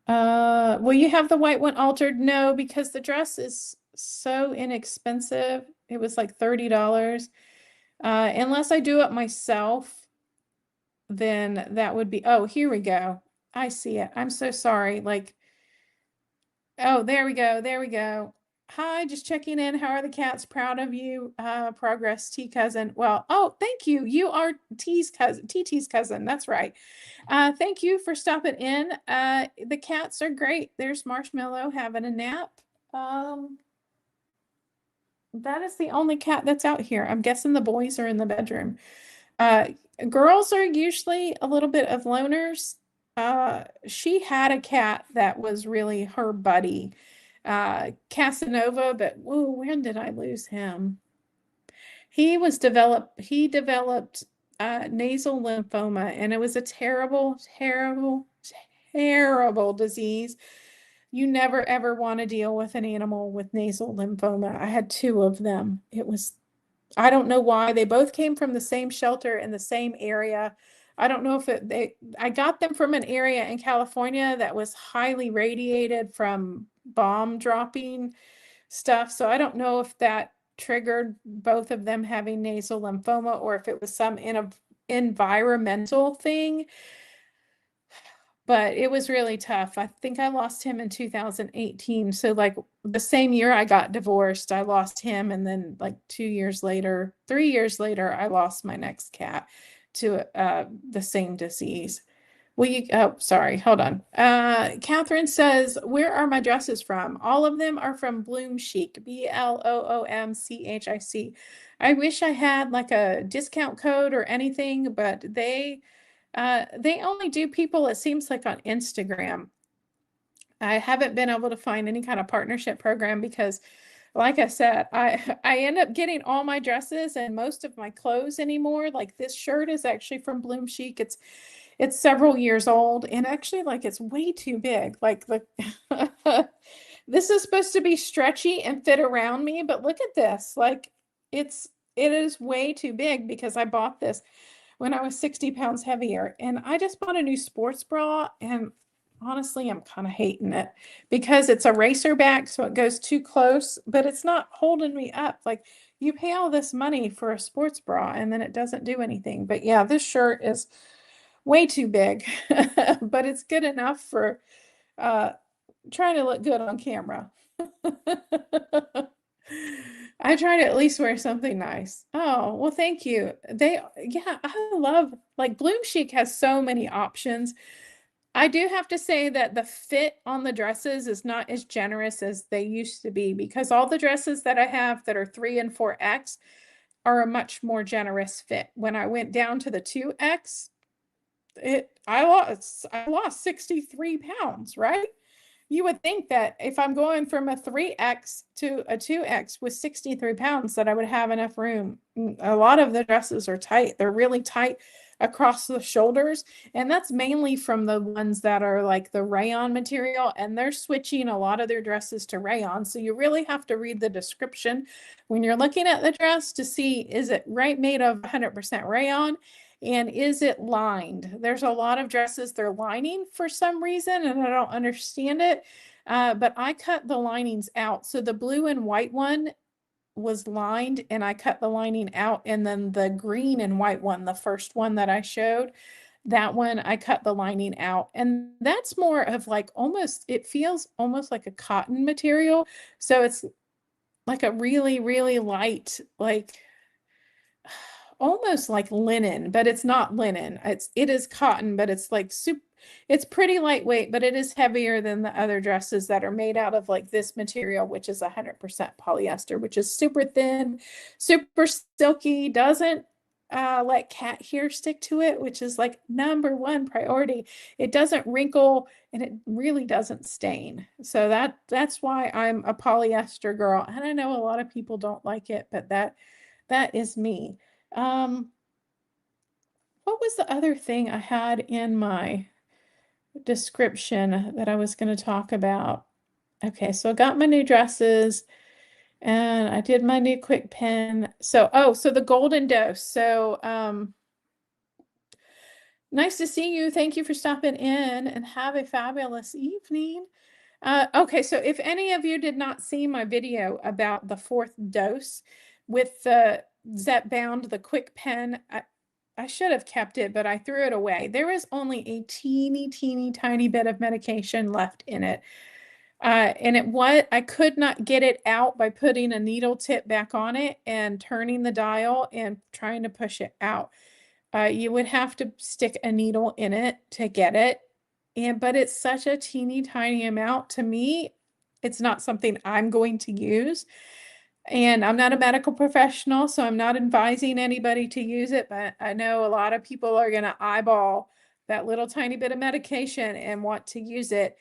Will you have the white one altered? No, because the dress is so inexpensive. It was like $30. Unless I do it myself, then that would be, oh, here we go. I see it. I'm so sorry. Like, oh, there we go. There we go. Hi, just checking in. How are the cats? Proud of you. Progress, T cousin. Well, oh, thank you. You are T's cousin, TT's cousin. That's right. Thank you for stopping in. The cats are great. There's Marshmallow having a nap. That is the only cat that's out here. I'm guessing the boys are in the bedroom. Uh, Girls are usually a little bit of loners. She had a cat that was really her buddy, Casanova, but whoa, when did I lose him? He developed nasal lymphoma, and it was a terrible, terrible, terrible disease. You never ever want to deal with an animal with nasal lymphoma. I had two of them. I don't know why. They both came from the same shelter in the same area. I don't know if I got them from an area in California that was highly radiated from bomb dropping stuff. So I don't know if that triggered both of them having nasal lymphoma or if it was some environmental thing. But it was really tough. I think I lost him in 2018. So like the same year I got divorced, I lost him. And then like 2 years later, 3 years later, I lost my next cat to the same disease. Oh, sorry, hold on. Catherine says, where are my dresses from? All of them are from Bloom Chic, BLOOMCHIC. I wish I had like a discount code or anything, but they only do people, it seems like, on Instagram. I haven't been able to find any kind of partnership program because, like I said, I end up getting all my dresses and most of my clothes anymore. Like this shirt is actually from Bloom Chic. it's several years old, and actually like it's way too big. Like the this is supposed to be stretchy and fit around me, but look at this. Like it is way too big because I bought this when I was 60 pounds heavier. And I just bought a new sports bra, and honestly, I'm kind of hating it because it's a racer back, so it goes too close, but it's not holding me up. Like you pay all this money for a sports bra and then it doesn't do anything. But yeah, this shirt is way too big, but it's good enough for uh, trying to look good on camera. I try to at least wear something nice. Oh, well, thank you. Yeah, I love, like, Bloom Chic has so many options. I do have to say that the fit on the dresses is not as generous as they used to be, because all the dresses that I have that are 3 and 4X are a much more generous fit. When I went down to the 2X, I lost 63 pounds, right? You would think that if I'm going from a 3X to a 2X with 63 pounds, that I would have enough room. A lot of the dresses are tight. They're really tight across the shoulders. And that's mainly from the ones that are like the rayon material. And they're switching a lot of their dresses to rayon. So you really have to read the description when you're looking at the dress to see, is it made of 100% rayon? And is it lined? There's a lot of dresses they're lining for some reason, and I don't understand it. But I cut the linings out. So the blue and white one was lined, and I cut the lining out. And then the green and white one, the first one that I showed, that one I cut the lining out. And that's more of like it feels almost like a cotton material. So it's like a really, really light, like almost like linen, but it's not linen. It is cotton, but it's like it's pretty lightweight, but it is heavier than the other dresses that are made out of like this material, which is 100% polyester, which is super thin, super silky, doesn't let cat hair stick to it, which is like #1 priority. It doesn't wrinkle and it really doesn't stain. So that's why I'm a polyester girl. And I know a lot of people don't like it, but that is me. Um, what was the other thing I had in my description that I was going to talk about? Okay, so I got my new dresses and I did my new KwikPen. So the golden dose. So nice to see you. Thank you for stopping in, and have a fabulous evening. Okay, so if any of you did not see my video about the 4th dose with the Zepbound, the KwikPen, I should have kept it, but I threw it away. There is only a teeny, teeny, tiny bit of medication left in it. And I could not get it out by putting a needle tip back on it and turning the dial and trying to push it out. You would have to stick a needle in it to get it. But it's such a teeny tiny amount. To me, it's not something I'm going to use. And I'm not a medical professional, so I'm not advising anybody to use it, but I know a lot of people are going to eyeball that little tiny bit of medication and want to use it.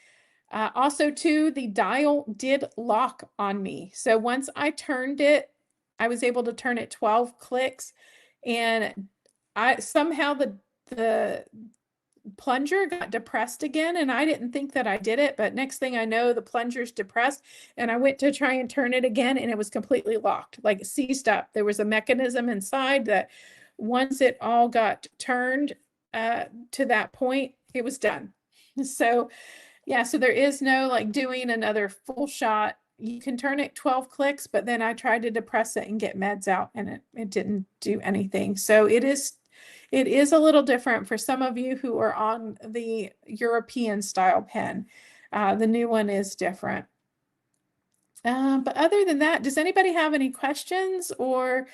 Also, too, the dial did lock on me. So once I turned it, I was able to turn it 12 clicks, and I somehow the plunger got depressed again, and I didn't think that I did it, but next thing I know, the plunger's depressed, and I went to try and turn it again, and it was completely locked, like seized up. There was a mechanism inside that once it all got turned to that point, it was done. So yeah, so there is no like doing another full shot. You can turn it 12 clicks, but then I tried to depress it and get meds out, and it didn't do anything. So it is a little different for some of you who are on the European style pen. The new one is different. But other than that, does anybody have any questions or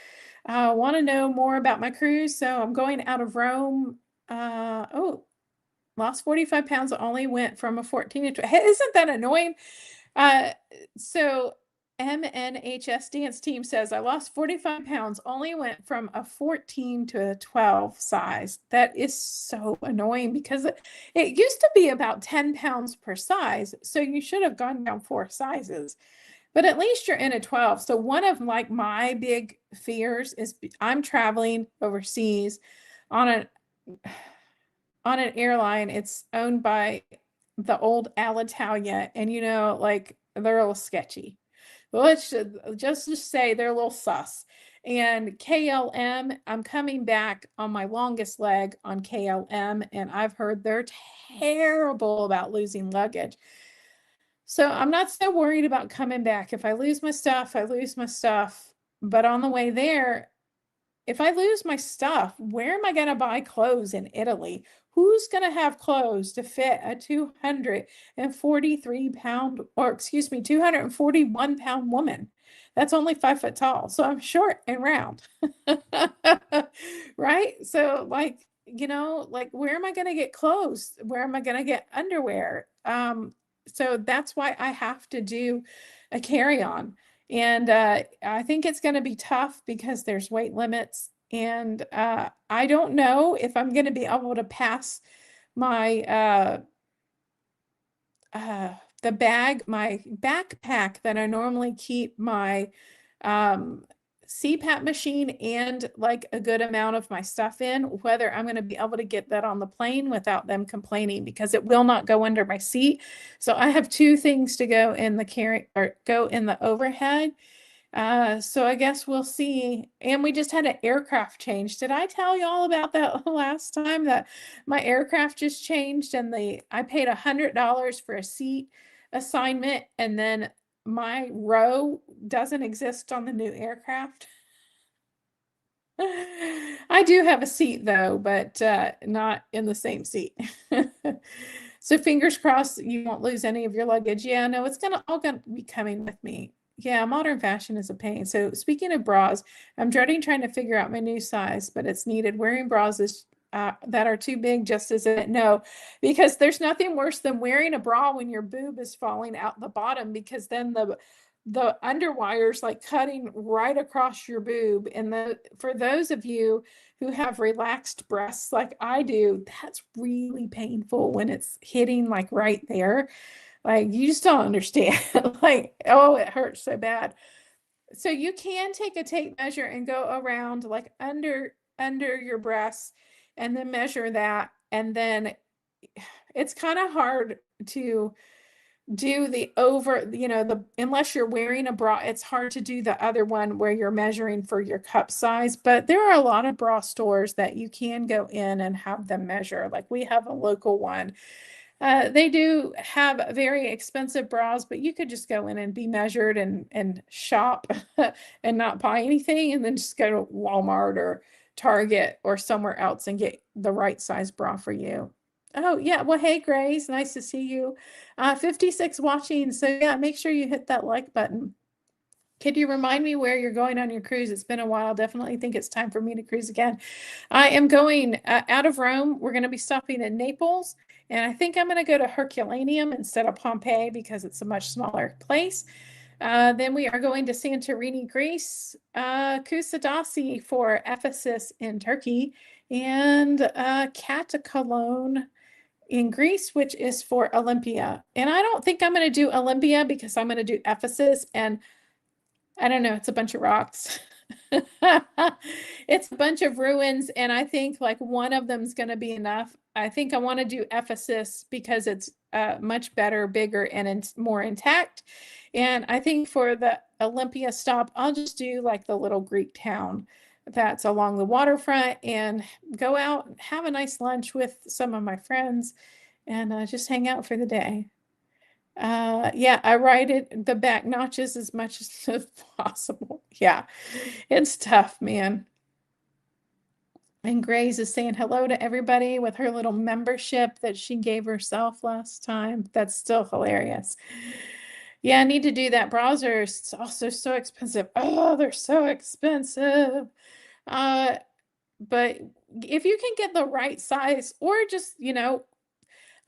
want to know more about my cruise? So I'm going out of Rome. Lost 45 pounds, only went from a 14 to 12. Hey, isn't that annoying? So MNHS dance team says I lost 45 pounds, only went from a 14 to a 12 size. That is so annoying because it used to be about 10 pounds per size. So you should have gone down 4 sizes, but at least you're in a 12. So one of like my big fears is I'm traveling overseas on on an airline. It's owned by the old Alitalia, and like they're a little sketchy. Well, let's just say they're a little sus. And KLM, I'm coming back on my longest leg on KLM, and I've heard they're terrible about losing luggage. So I'm not so worried about coming back. If I lose my stuff, I lose my stuff. But on the way there, if I lose my stuff, where am I going to buy clothes in Italy? Who's going to have clothes to fit a 243 pound, or excuse me, 241 pound woman? That's only 5 foot tall. So I'm short and round. Right? So like where am I going to get clothes? Where am I going to get underwear? So that's why I have to do a carry-on. And I think it's going to be tough because there's weight limits. And I don't know if I'm going to be able to pass my the bag, my backpack that I normally keep my CPAP machine and like a good amount of my stuff in, whether I'm going to be able to get that on the plane without them complaining, because it will not go under my seat. So I have two things to go in the carry or go in the overhead. So I guess we'll see. And we just had an aircraft change. Did I tell you all about that last time, that my aircraft just changed and I paid $100 for a seat assignment, and then my row doesn't exist on the new aircraft? I do have a seat though, but not in the same seat. So fingers crossed you won't lose any of your luggage. Yeah, no, it's all gonna be coming with me. Yeah, modern fashion is a pain. So speaking of bras, I'm dreading trying to figure out my new size, but it's needed. Wearing bras that are too big just isn't it. No, because there's nothing worse than wearing a bra when your boob is falling out the bottom, because then the underwire's like cutting right across your boob. And for those of you who have relaxed breasts like I do, that's really painful when it's hitting like right there. Like you just don't understand. Like, oh, it hurts so bad. So you can take a tape measure and go around like under your breasts and then measure that. And then it's kind of hard to do unless you're wearing a bra, it's hard to do the other one where you're measuring for your cup size. But there are a lot of bra stores that you can go in and have them measure. Like we have a local one. They do have very expensive bras, but you could just go in and be measured and shop and not buy anything, and then just go to Walmart or Target or somewhere else and get the right size bra for you. Oh, yeah. Well, hey, Grace, nice to see you. 56 watching. So, yeah, make sure you hit that like button. Could you remind me where you're going on your cruise? It's been a while. Definitely think it's time for me to cruise again. I am going out of Rome. We're going to be stopping in Naples. And I think I'm going to go to Herculaneum instead of Pompeii because it's a much smaller place. Then we are going to Santorini, Greece, Kusadasi for Ephesus in Turkey, and Katakolon in Greece, which is for Olympia. And I don't think I'm going to do Olympia because I'm going to do Ephesus, and I don't know, it's a bunch of rocks. It's a bunch of ruins, and I think like one of them is going to be enough. I think I want to do Ephesus because it's much better, bigger, and more intact. And I think for the Olympia stop, I'll just do like the little Greek town that's along the waterfront and go out and have a nice lunch with some of my friends and just hang out for the day. Yeah, I write it the back notches as much as possible. Yeah, it's tough, man. And Grace is saying hello to everybody with her little membership that she gave herself last time. That's still hilarious. Yeah, I need to do that. Browser is also so expensive. Oh, they're so expensive. But if you can get the right size, or just,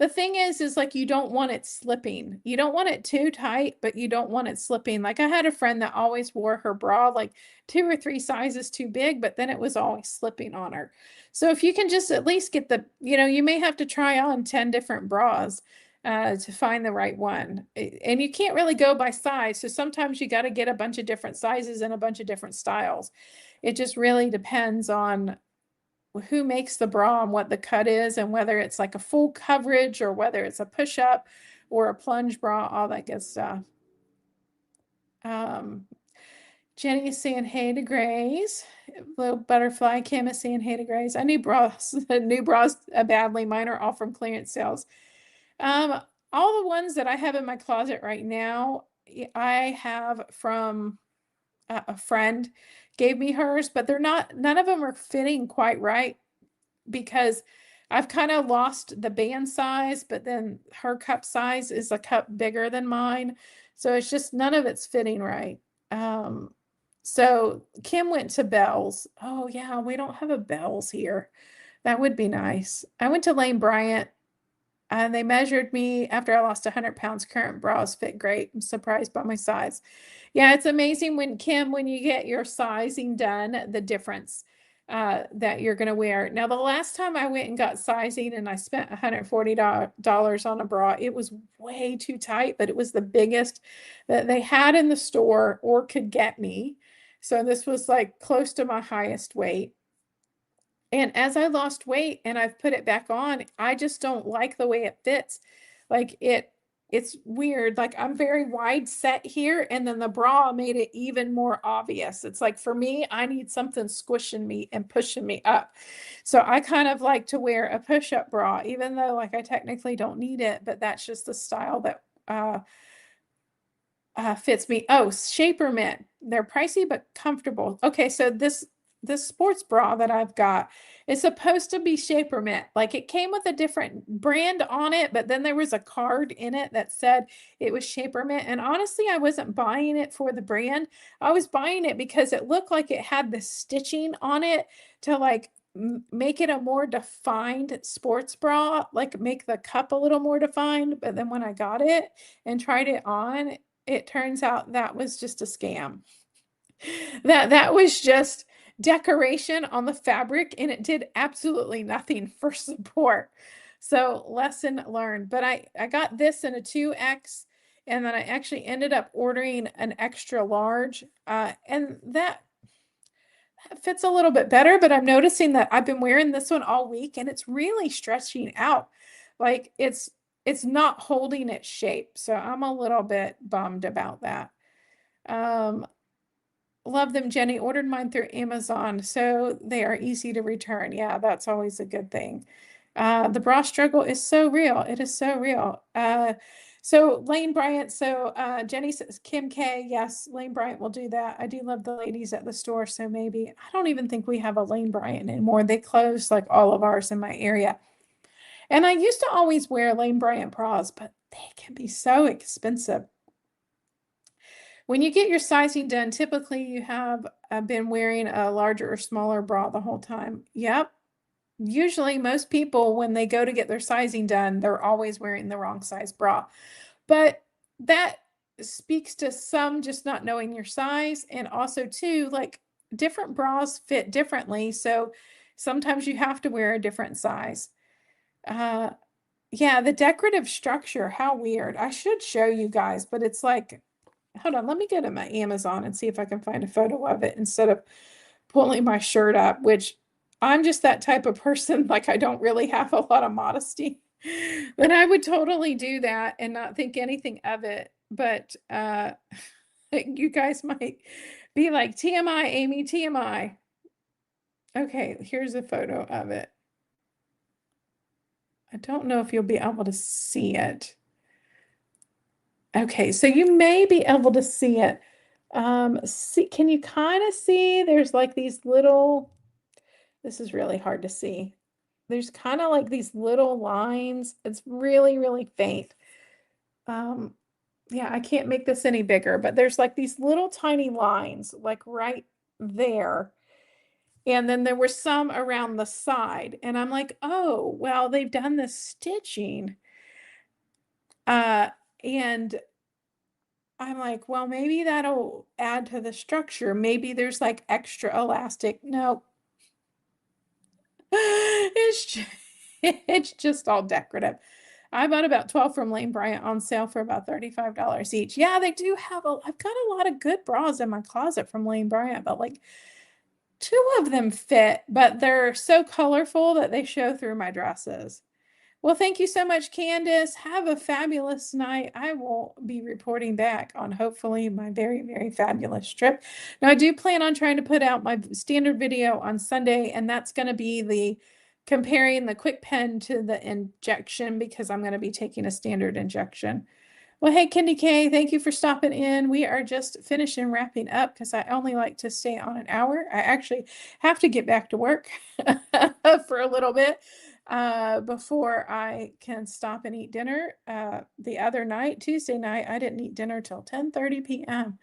the thing is like you don't want it slipping. You don't want it too tight, but you don't want it slipping. Like I had a friend that always wore her bra like 2 or 3 sizes too big, but then it was always slipping on her. So if you can just at least get you may have to try on 10 different bras to find the right one. And you can't really go by size. So sometimes you got to get a bunch of different sizes and a bunch of different styles. It just really depends on who makes the bra and what the cut is, and whether it's like a full coverage or whether it's a push-up or a plunge bra, all that good stuff. Jenny is saying hey to Grace. Little butterfly Kim is saying hey to Grace. I need bras, new bras badly. Mine are all from clearance sales. All the ones that I have in my closet right now, I have from a friend gave me hers, but none of them are fitting quite right because I've kind of lost the band size, but then her cup size is a cup bigger than mine. So it's just none of it's fitting right. So Kim went to Bell's. Oh yeah, we don't have a Bell's here. That would be nice. I went to Lane Bryant and they measured me after I lost 100 pounds. Current bras fit great. I'm surprised by my size. Yeah, it's amazing when Kim, when you get your sizing done, the difference that you're going to wear. Now, the last time I went and got sizing and I spent $140 on a bra, it was way too tight, but it was the biggest that they had in the store or could get me. So this was like close to my highest weight. And as I lost weight and I've put it back on, I just don't like the way it fits. Like it's weird. Like I'm very wide set here, and then the bra made it even more obvious. It's like for me, I need something squishing me and pushing me up. So I kind of like to wear a push-up bra, even though like I technically don't need it, but that's just the style that fits me. Oh, Shaper Mint. They're pricey but comfortable. Okay, so this sports bra that I've got is supposed to be Shaper Mint. Like it came with a different brand on it, but then there was a card in it that said it was Shaper Mint. And honestly, I wasn't buying it for the brand. I was buying it because it looked like it had the stitching on it to like make it a more defined sports bra, like make the cup a little more defined. But then when I got it and tried it on, it turns out that was just a scam. That was just decoration on the fabric, and it did absolutely nothing for support. So lesson learned. But I got this in a 2X, and then I actually ended up ordering an extra large, and that fits a little bit better. But I'm noticing that I've been wearing this one all week, and it's really stretching out. Like it's not holding its shape. So I'm a little bit bummed about that. Love them, Jenny. Ordered mine through Amazon, so they are easy to return. Yeah, that's always a good thing. The bra struggle is so real. It is so real. So Lane Bryant, so Jenny says, Kim K, yes, Lane Bryant will do that. I do love the ladies at the store, so maybe. I don't even think we have a Lane Bryant anymore. They closed like all of ours in my area. And I used to always wear Lane Bryant bras, but they can be so expensive. When you get your sizing done, typically you have been wearing a larger or smaller bra the whole time. Yep. Usually most people, when they go to get their sizing done, they're always wearing the wrong size bra. But that speaks to some just not knowing your size, and also too, like different bras fit differently. So sometimes you have to wear a different size. Yeah, the decorative structure, how weird. I should show you guys, but it's like, hold on, let me go to my Amazon and see if I can find a photo of it instead of pulling my shirt up, which I'm just that type of person, like I don't really have a lot of modesty. But I would totally do that and not think anything of it. But you guys might be like, TMI, Amy, TMI. Okay, here's a photo of it. I don't know if you'll be able to see it. Okay, so you may be able to see it. See, can you kind of see? There's like these little, this is really hard to see. There's kind of like these little lines. It's really, really faint. Yeah, I can't make this any bigger, but there's like these little tiny lines, like right there. And then there were some around the side. And I'm like, oh, well, they've done this stitching. And I'm like, well, maybe that'll add to the structure. Maybe there's like extra elastic. No, it's just all decorative. I bought about 12 from Lane Bryant on sale for about $35 each. Yeah, they do have I've got a lot of good bras in my closet from Lane Bryant, but like Two of them fit, but they're so colorful that they show through my dresses. Well, thank you so much, Candace. Have a fabulous night. I will be reporting back on hopefully my very, very fabulous trip. Now, I do plan on trying to put out my standard video on Sunday, and that's going to be the comparing the KwikPen to the injection because I'm going to be taking a standard injection. Well, hey, Kendy K, thank you for stopping in. We are just finishing wrapping up because I only like to stay on an hour. I actually have to get back to work for a little bit before I can stop and eat dinner. The other night, Tuesday night, I didn't eat dinner till 10:30 p.m.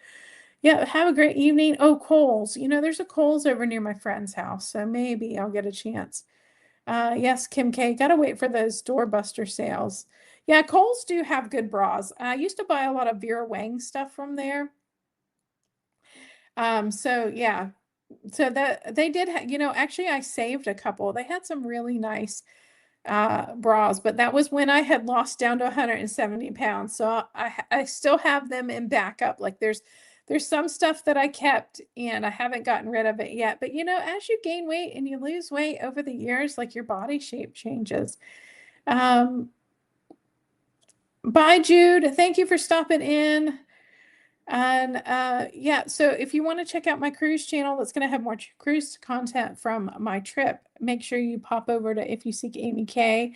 Yeah, have a great evening. Oh, Kohl's. You know, there's a Kohl's over near my friend's house, so maybe I'll get a chance. Yes, Kim K. Gotta wait for those doorbuster sales. Yeah, Kohl's do have good bras. I used to buy a lot of Vera Wang stuff from there. So yeah, so that they did, you know, actually I saved a couple. They had some really nice bras, but that was when I had lost down to 170 pounds. So I still have them in backup. Like there's some stuff that I kept and I haven't gotten rid of it yet. But you know, as you gain weight and you lose weight over the years, like your body shape changes. Um, Bye, Jude. Thank you for stopping in. And yeah, so if you want to check out my cruise channel, that's going to have more cruise content from my trip. Make sure you pop over to If You Seek Amy K.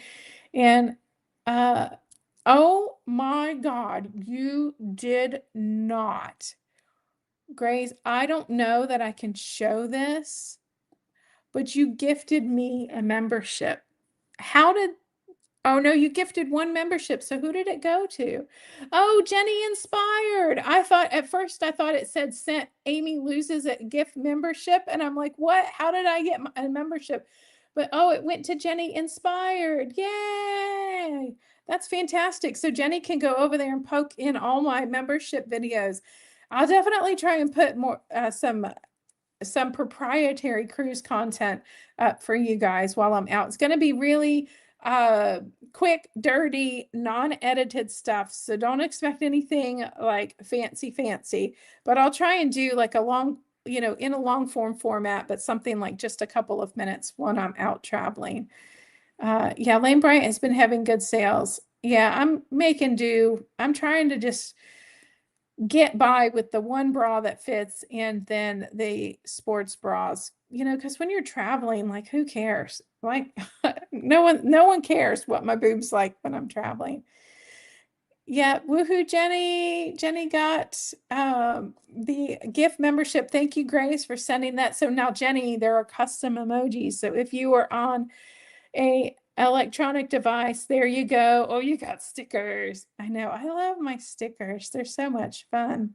And uh, oh my God, you did not. Grace, I don't know that I can show this, but you gifted me a membership. How did Oh no, you gifted one membership. So who did it go to? Oh, Jenny Inspired. I thought at first I thought it said sent Amy loses a gift membership. And I'm like, what? How did I get a membership? But oh, it went to Jenny Inspired. Yay. That's fantastic. So Jenny can go over there and poke in all my membership videos. I'll definitely try and put more some proprietary cruise content up for you guys while I'm out. It's going to be really quick, dirty, non-edited stuff. So don't expect anything like fancy, but I'll try and do like a long, you know, in a long form format, but something like just a couple of minutes when I'm out traveling. Yeah, Lane Bryant has been having good sales. Yeah, I'm making do. I'm trying to just get by with the one bra that fits and then the sports bras, you know, because when you're traveling, like who cares? Like no one cares what my boobs like when I'm traveling. Yeah, woohoo, Jenny. Jenny got the gift membership. Thank you, Grace, for sending that. So now, Jenny, there are custom emojis. So if you are on a electronic device, there you go. Oh, you got stickers. I know. I love my stickers. They're so much fun.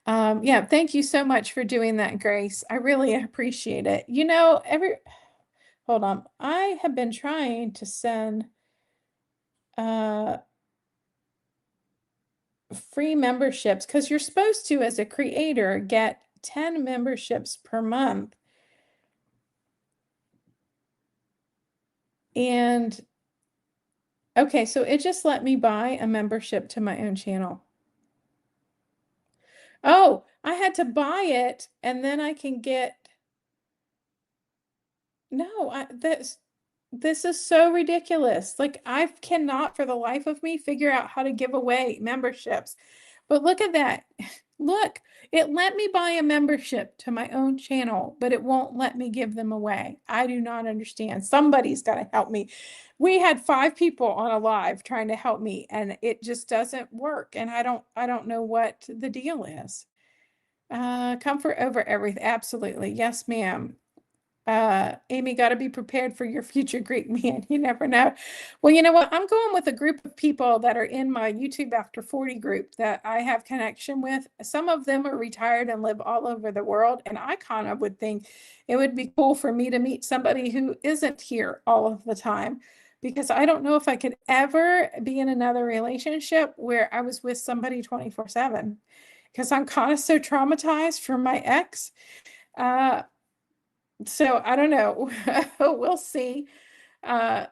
Yeah, thank you so much for doing that, Grace. I really appreciate it. You know, hold on. I have been trying to send uh free memberships because you're supposed to, as a creator, get 10 memberships per month. And okay, so it just let me buy a membership to my own channel. Oh, I had to buy it and then I can get. No, this is so ridiculous. Like I cannot for the life of me figure out how to give away memberships. But look at that. Look, it let me buy a membership to my own channel, but it won't let me give them away. I do not understand. Somebody's got to help me. We had 5 people on a live trying to help me and it just doesn't work. And I don't know what the deal is. Comfort over everything. Absolutely. Yes, ma'am. Amy, got to be prepared for your future Greek man. You never know. Well, you know what? I'm going with a group of people that are in my YouTube After 40 group that I have connection with. Some of them are retired and live all over the world. And I kind of would think it would be cool for me to meet somebody who isn't here all of the time. Because I don't know if I could ever be in another relationship where I was with somebody 24/7. Because I'm kind of so traumatized from my ex. Uh, so I don't know. We'll see. Uh,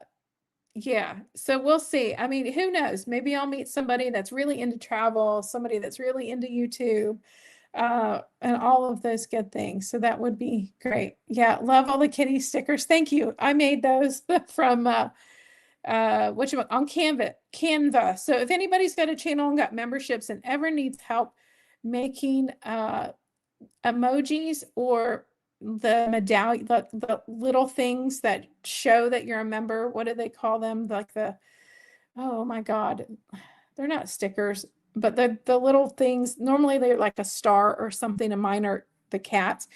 yeah, so we'll see. I mean, who knows? Maybe I'll meet somebody that's really into travel, somebody that's really into YouTube. and all of those good things. So that would be great. Yeah, love all the kitty stickers. Thank you. I made those from on Canva. So if anybody's got a channel and got memberships and ever needs help making emojis or the medallion, the little things that show that you're a member, what do they call them? Like oh my God, they're not stickers, but the little things, normally they're like a star or something, and mine are the cats.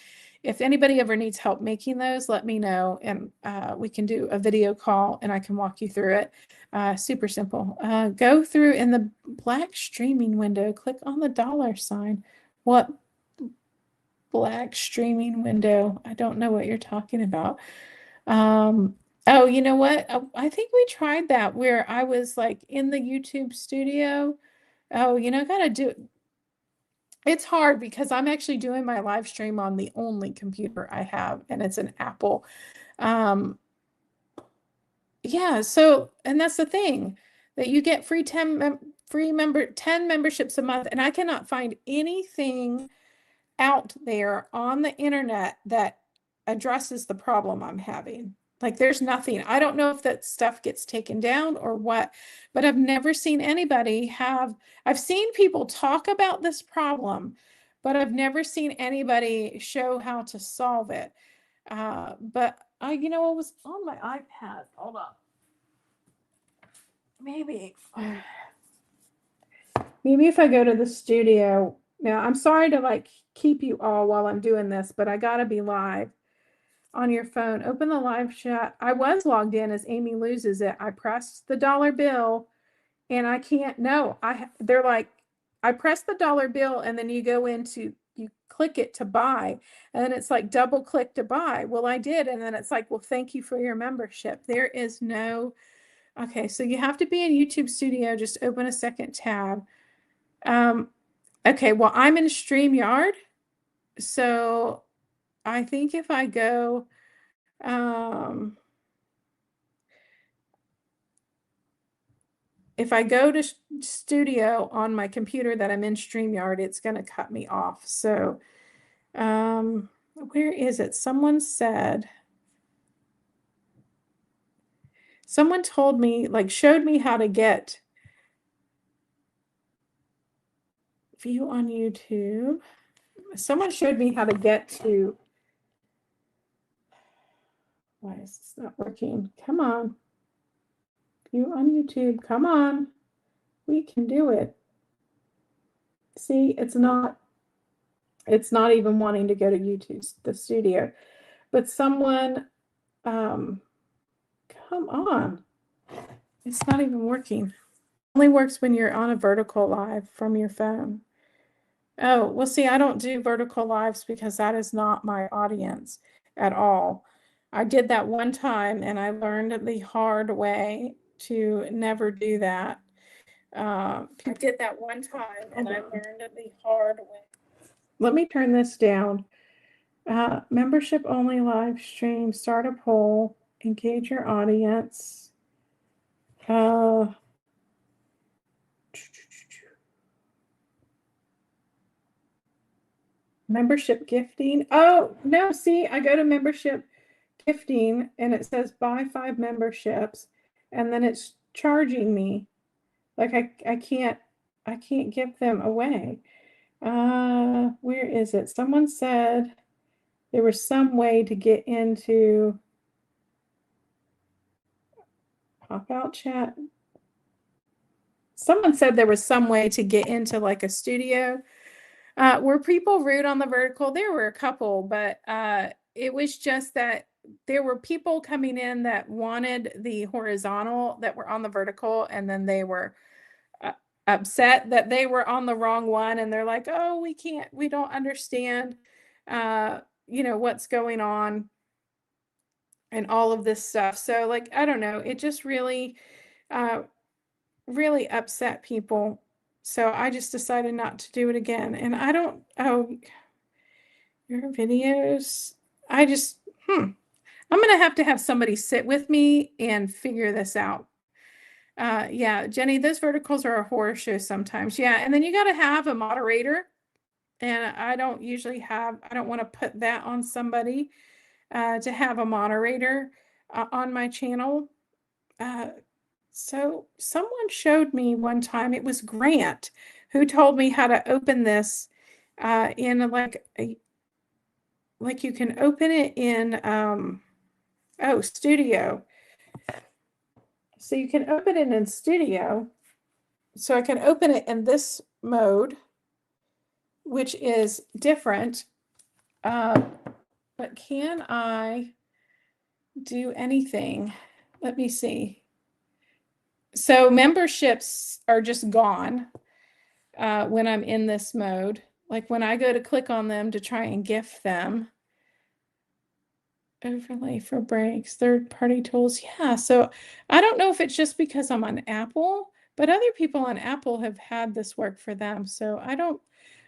If anybody ever needs help making those, let me know, and we can do a video call and I can walk you through it. Super simple. Go through in the black streaming window, click on the $sign. What black streaming window? I don't know what you're talking about. Oh, you know what? I think we tried that where I was like in the YouTube studio. Oh, gotta do it. It's hard because I'm actually doing my live stream on the only computer I have, and it's an Apple. Um, yeah, so, and that's the thing that you get free 10 memberships a month, and I cannot find anything out there on the internet that addresses the problem I'm having. Like there's nothing. I don't know if that stuff gets taken down or what, but I've never seen anybody I've seen people talk about this problem, but I've never seen anybody show how to solve it. But it was on my iPad. Hold on. Maybe if I go to the studio. Now, I'm sorry to like keep you all while I'm doing this, but I gotta be live on your phone. Open the live chat. I was logged in as Amy Loses It. I pressed the dollar bill and I can't, no, they're like, I pressed the dollar bill and then you click it to buy, and then it's like double click to buy. Well, I did. And then it's like, well, thank you for your membership. There is no, okay. So you have to be in YouTube Studio. Just open a second tab. Okay, well, I'm in StreamYard, so I think if I go, to studio on my computer that I'm in StreamYard, it's going to cut me off. So, where is it? Someone told me, like, showed me how to get view on YouTube. Someone showed me how to get to, why is this not working? Come on. View on YouTube. Come on. We can do it. See, it's not even wanting to go to YouTube, the studio. But someone, come on. It's not even working. It only works when you're on a vertical live from your phone. Oh, well, see, I don't do vertical lives because that is not my audience at all. I did that one time and I learned the hard way to never do that. I did that one time and I learned the hard way. Let me turn this down. Membership only live stream, start a poll, engage your audience. Membership gifting. Oh, no, see, I go to membership gifting and it says buy 5 memberships, and then it's charging me. Like I can't give them away. Where is it? Someone said there was some way to get into pop out chat. Someone said there was some way to get into like a studio. Were people rude on the vertical? There were a couple, but it was just that there were people coming in that wanted the horizontal that were on the vertical, and then they were upset that they were on the wrong one, and they're like, oh, we don't understand what's going on and all of this stuff. So like, I don't know, it just really really upset people. So I just decided not to do it again. And your videos, I'm gonna have to have somebody sit with me and figure this out. Yeah, Jenny, those verticals are a horror show sometimes. Yeah, and then you got to have a moderator And I don't usually have, I don't want to put that on somebody to have a moderator on my channel. So someone showed me one time, it was Grant, who told me how to open this in like you can open it in Studio. So you can open it in Studio. So I can open it in this mode, which is different. But can I do anything? Let me see. So memberships are just gone when I'm in this mode. Like when I go to click on them to try and gift them. Overlay for breaks, third-party tools. Yeah, so I don't know if it's just because I'm on Apple, but other people on Apple have had this work for them. So I don't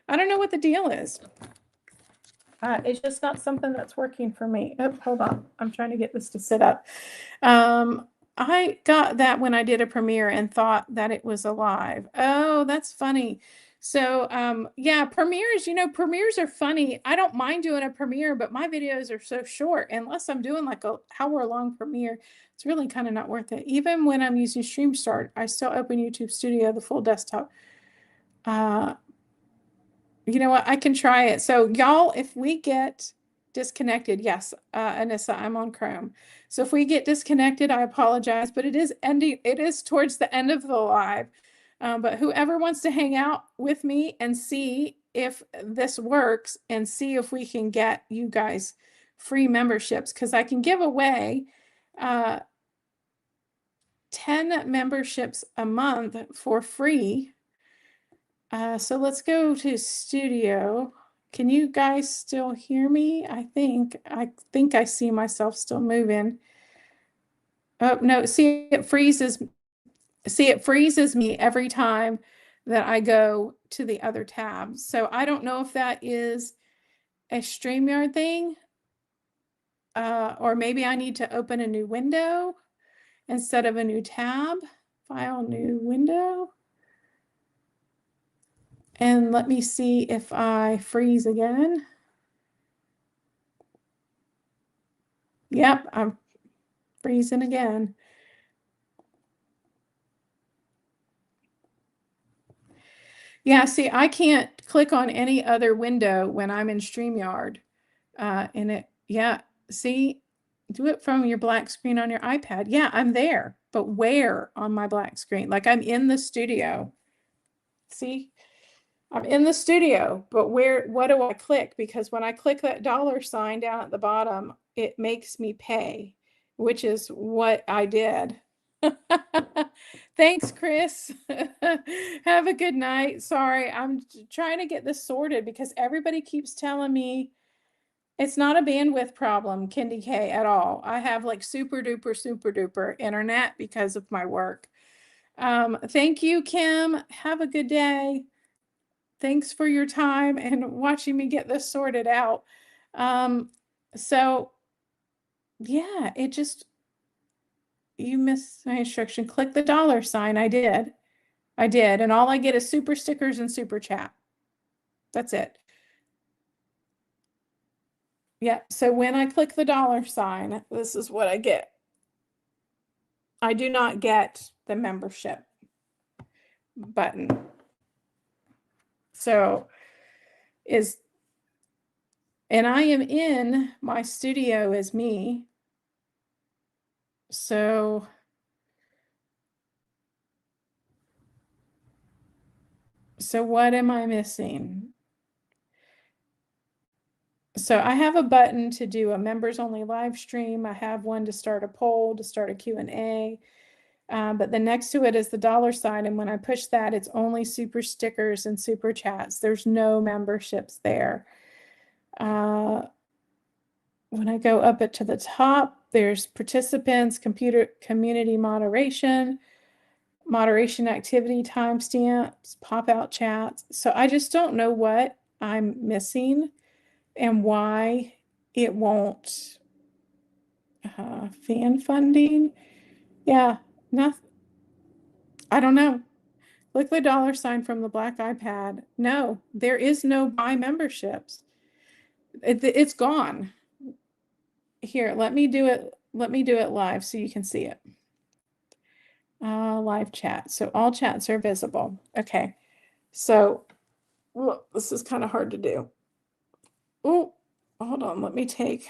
know what the deal is. It's just not something that's working for me. Oh, hold on. I'm trying to get this to sit up. I got that when I did a premiere and thought that it was alive. Oh, that's funny. So, yeah, premieres, premieres are funny. I don't mind doing a premiere, but my videos are so short. Unless I'm doing like a hour-long premiere, it's really kind of not worth it. Even when I'm using StreamStart, I still open YouTube Studio, the full desktop. You know what? I can try it. So y'all, if we get disconnected, yes, Anissa, I'm on Chrome. So if we get disconnected, I apologize, but it is towards the end of the live. But whoever wants to hang out with me and see if this works and see if we can get you guys free memberships, because I can give away 10 memberships a month for free. So let's go to Studio. Can you guys still hear me? I think I see myself still moving. Oh, no, see, it freezes me every time that I go to the other tab. So I don't know if that is a StreamYard thing, or maybe I need to open a new window instead of a new tab. File, new window. And let me see if I freeze again. Yep, I'm freezing again. Yeah, see, I can't click on any other window when I'm in StreamYard. Yeah, see, do it from your black screen on your iPad. Yeah, I'm there, but where on my black screen? Like I'm in the studio. See, I'm in the studio, but what do I click? Because when I click that $sign down at the bottom, it makes me pay, which is what I did. Thanks, Chris. Have a good night. Sorry, I'm trying to get this sorted because everybody keeps telling me it's not a bandwidth problem, Kendi K, at all. I have like super duper internet because of my work. Thank you, Kim. Have a good day. Thanks for your time and watching me get this sorted out. So yeah, you missed my instruction. Click the $sign. I did. And all I get is super stickers and super chat. That's it. Yeah. So when I click the $sign, this is what I get. I do not get the membership button. And I am in my studio as me. So what am I missing? So I have a button to do a members only live stream. I have one to start a poll, to start a Q&A. But the next to it is the $sign. And when I push that, it's only super stickers and super chats. There's no memberships there. When I go up it to the top, there's participants, community moderation activity timestamps, pop-out chats. So I just don't know what I'm missing and why it won't. Fan funding. Yeah, nothing. I don't know. Click the $ from the black iPad. No, there is no buy memberships. It's gone. Here, let me do it. Let me do it live so you can see it. Live chat. So all chats are visible. Okay. So look, this is kind of hard to do. Oh, hold on. Let me take.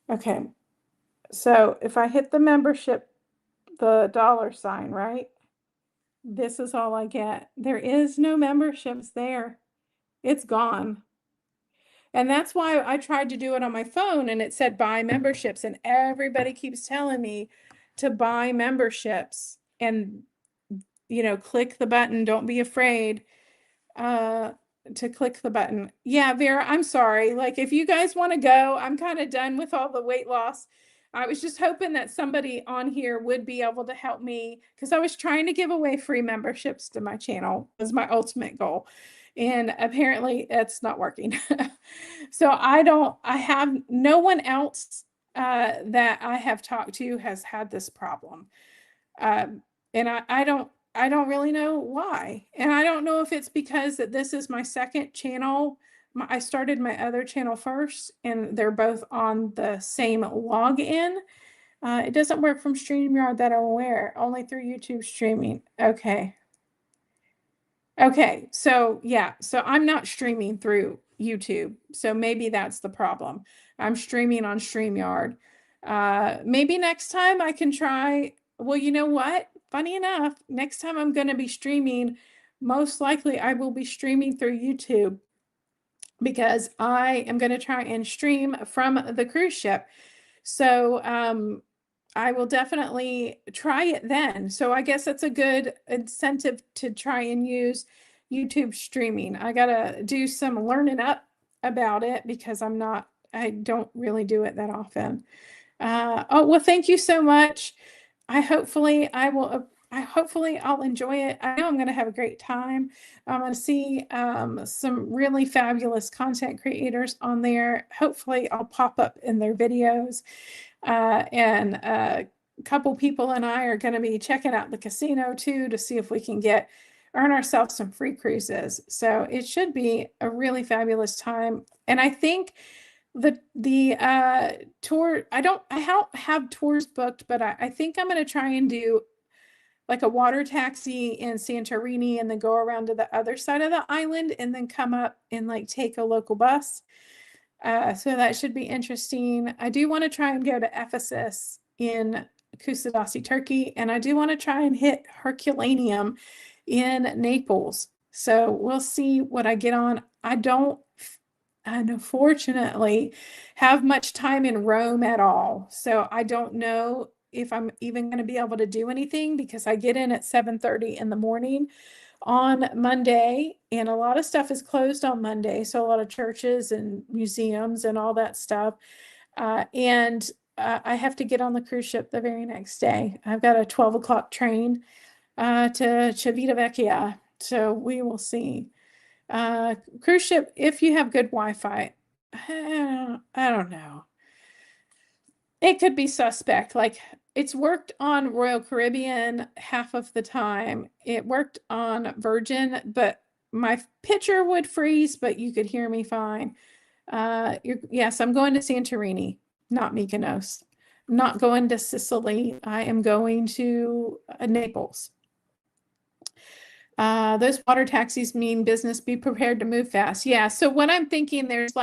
Okay. So if I hit the membership, the $, right? This is all I get. There is no memberships there. It's gone. And that's why I tried to do it on my phone and it said buy memberships, and everybody keeps telling me to buy memberships and, you know, click the button. Don't be afraid to click the button. Yeah, Vera, I'm sorry. Like, if you guys want to go, I'm kind of done with all the weight loss. I was just hoping that somebody on here would be able to help me, because I was trying to give away free memberships to my channel was my ultimate goal. And apparently it's not working. So I have no one else that I have talked to has had this problem. And I don't really know why. And I don't know if it's because that this is my second channel. I started my other channel first, and they're both on the same login. It doesn't work from StreamYard that I'm aware, only through YouTube streaming. Okay. Okay, so yeah, so I'm not streaming through YouTube, so maybe that's the problem. I'm streaming on StreamYard. Maybe next time I can try. Well, you know what? Funny enough, next time I'm going to be streaming, most likely I will be streaming through YouTube, because I am going to try and stream from the cruise ship. So I will definitely try it then. So I guess that's a good incentive to try and use YouTube streaming. I gotta do some learning up about it, because I don't really do it that often. Oh, well, thank you so much. Hopefully I'll enjoy it. I know I'm going to have a great time. I'm going to see some really fabulous content creators on there. Hopefully I'll pop up in their videos. And a couple people and I are going to be checking out the casino too, to see if we can earn ourselves some free cruises. So it should be a really fabulous time. And I think the tour, I don't have tours booked, but I think I'm going to try and do like a water taxi in Santorini, and then go around to the other side of the island, and then come up and like take a local bus. So that should be interesting. I do want to try and go to Ephesus in Kusadasi, Turkey, and I do want to try and hit Herculaneum in Naples. So we'll see what I get on. I don't, unfortunately, have much time in Rome at all. So I don't know if I'm even going to be able to do anything, because I get in at 7:30 in the morning on Monday, and a lot of stuff is closed on Monday. So a lot of churches and museums and all that stuff. And I have to get on the cruise ship the very next day. I've got a 12 o'clock train to Civitavecchia. So we will see. Cruise ship, if you have good Wi-Fi, I don't know. It could be suspect. Like, it's worked on Royal Caribbean half of the time. It worked on Virgin, but my picture would freeze, but you could hear me fine. Yes, I'm going to Santorini, not Mykonos. I'm not going to Sicily. I am going to Naples. Those water taxis mean business. Be prepared to move fast. Yeah. So what I'm thinking, there's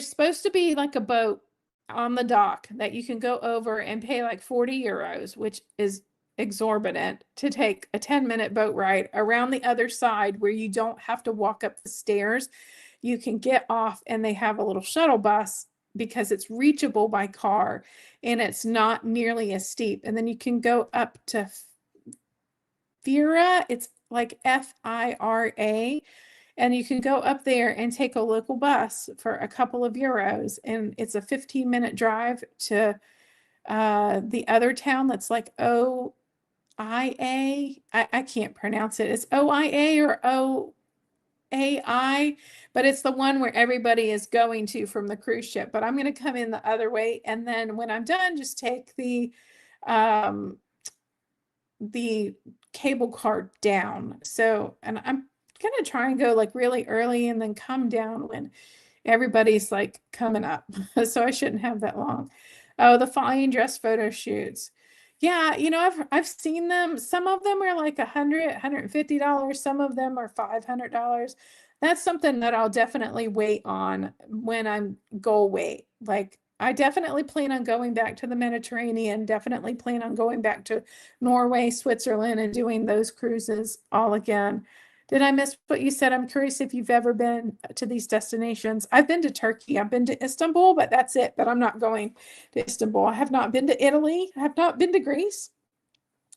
supposed to be like a boat on the dock that you can go over and pay like 40 euros, which is exorbitant, to take a 10-minute boat ride around the other side, where you don't have to walk up the stairs. You can get off, and they have a little shuttle bus, because it's reachable by car and it's not nearly as steep. And then you can go up to Fira. It's like Fira. And you can go up there and take a local bus for a couple of euros. And it's a 15-minute drive to the other town that's like OIA. I can't pronounce it. It's OIA or OAI, but it's the one where everybody is going to from the cruise ship. But I'm going to come in the other way. And then when I'm done, just take the cable car down. So, and I'm gonna try and go like really early and then come down when everybody's like coming up. So I shouldn't have that long. Oh, the flying dress photo shoots. Yeah, I've seen them. Some of them are like $150. Some of them are $500. That's something that I'll definitely wait on when I'm goal weight. Like I definitely plan on going back to the Mediterranean, definitely plan on going back to Norway, Switzerland, and doing those cruises all again. Did I miss what you said? I'm curious if you've ever been to these destinations. I've been to Turkey. I've been to Istanbul, but that's it. But I'm not going to Istanbul. I have not been to Italy. I have not been to Greece.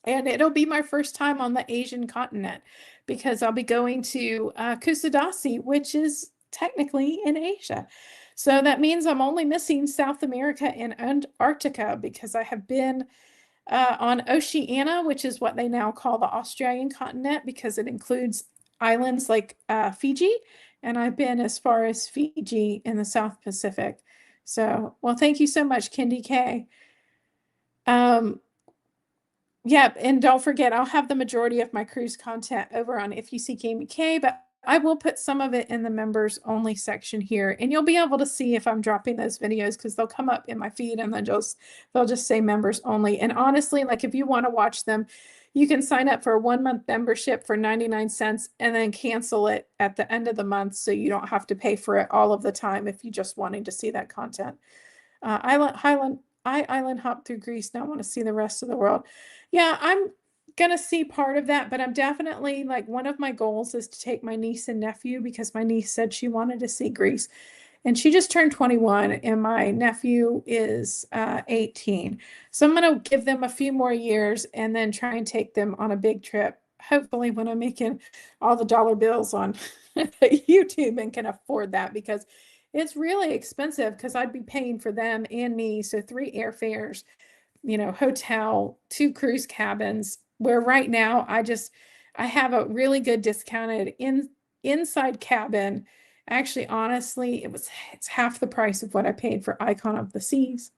And it'll be my first time on the Asian continent because I'll be going to Kusadasi, which is technically in Asia. So that means I'm only missing South America and Antarctica because I have been on Oceania, which is what they now call the Australian continent because it includes islands like Fiji. And I've been as far as Fiji in the South Pacific. So, well, thank you so much, Kendi K. Yeah, and don't forget, I'll have the majority of my cruise content over on If You See Gaming K, but I will put some of it in the members only section here, and you'll be able to see if I'm dropping those videos because they'll come up in my feed and they'll just say members only. And honestly, like if you want to watch them, you can sign up for a 1-month membership for 99 cents and then cancel it at the end of the month so you don't have to pay for it all of the time if you just wanting to see that content. I island hop through Greece. Now I want to see the rest of the world. Yeah, I'm gonna see part of that, but I'm definitely like one of my goals is to take my niece and nephew because my niece said she wanted to see Greece. And she just turned 21 and my nephew is 18. So I'm going to give them a few more years and then try and take them on a big trip. Hopefully when I'm making all the dollar bills on YouTube and can afford that because it's really expensive because I'd be paying for them and me. So 3 airfares, hotel, 2 cruise cabins, where right now I have a really good discounted inside cabin. Actually, honestly, it's half the price of what I paid for Icon of the Seas.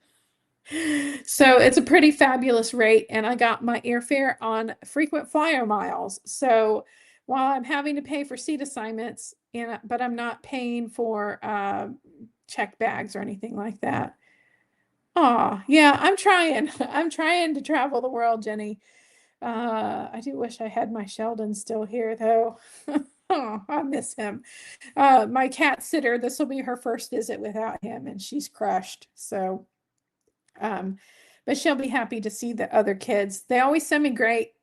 So it's a pretty fabulous rate, and I got my airfare on frequent flyer miles. So while I'm having to pay for seat assignments, but I'm not paying for check bags or anything like that. Oh, yeah, I'm trying. I'm trying to travel the world, Jenny. I do wish I had my Sheldon still here, though. Oh, I miss him. My cat sitter, this will be her first visit without him, and she's crushed. So, but she'll be happy to see the other kids. They always send me great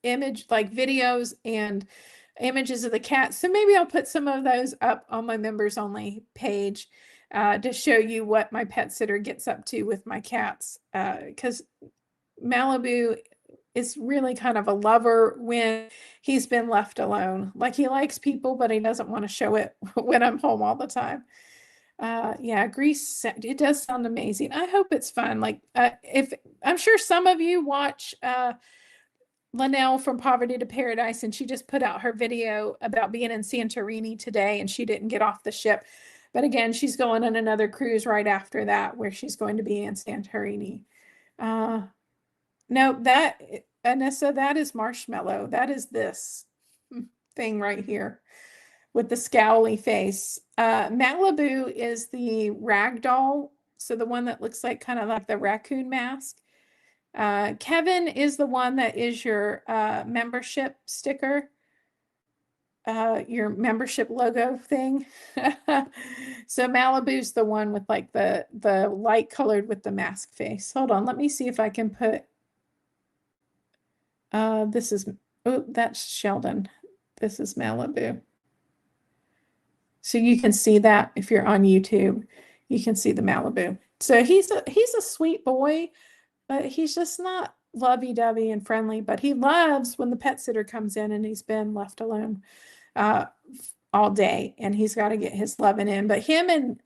image, like videos and images of the cats. So maybe I'll put some of those up on my members only page to show you what my pet sitter gets up to with my cats. Because Malibu is really kind of a lover when he's been left alone. Like he likes people, but he doesn't want to show it when I'm home all the time. Yeah, Greece, it does sound amazing. I hope it's fun. Like if I'm sure some of you watch Linnell from Poverty to Paradise, and she just put out her video about being in Santorini today, and she didn't get off the ship. But again, she's going on another cruise right after that, where she's going to be in Santorini. No, Anissa, that is Marshmallow. That is this thing right here with the scowly face. Malibu is the ragdoll, so the one that looks like kind of like the raccoon mask. Kevin is the one that is your membership sticker, your membership logo thing. So Malibu's the one with like the light colored with the mask face. Hold on, let me see if I can put that's Sheldon. This is Malibu. So you can see that if you're on YouTube, you can see the Malibu. So he's a sweet boy, but he's just not lovey-dovey and friendly, but he loves when the pet sitter comes in and he's been left alone all day and he's got to get his loving in. But him and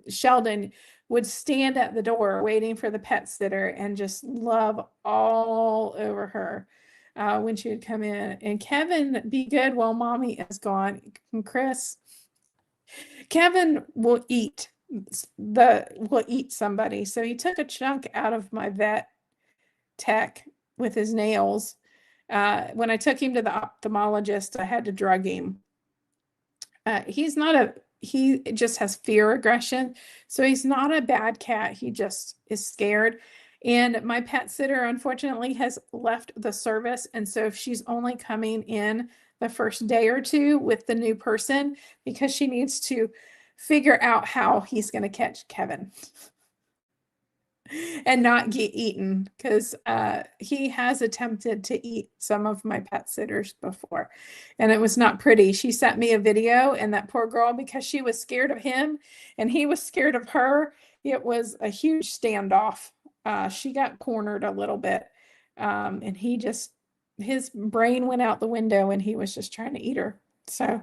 Sheldon would stand at the door waiting for the pet sitter and just love all over her when she would come in. And Kevin, be good while mommy is gone. And Chris, Kevin will eat somebody. So he took a chunk out of my vet tech with his nails When I took him to the ophthalmologist, I had to drug him. He just has fear aggression. So he's not a bad cat. He just is scared. And my pet sitter, unfortunately, has left the service. And so she's only coming in the first day or two with the new person because she needs to figure out how he's going to catch Kevin and not get eaten, because he has attempted to eat some of my pet sitters before, and it was not pretty. She sent me a video, and that poor girl, because she was scared of him and he was scared of her, it was a huge standoff. She got cornered a little bit, and his brain went out the window and he was just trying to eat her. So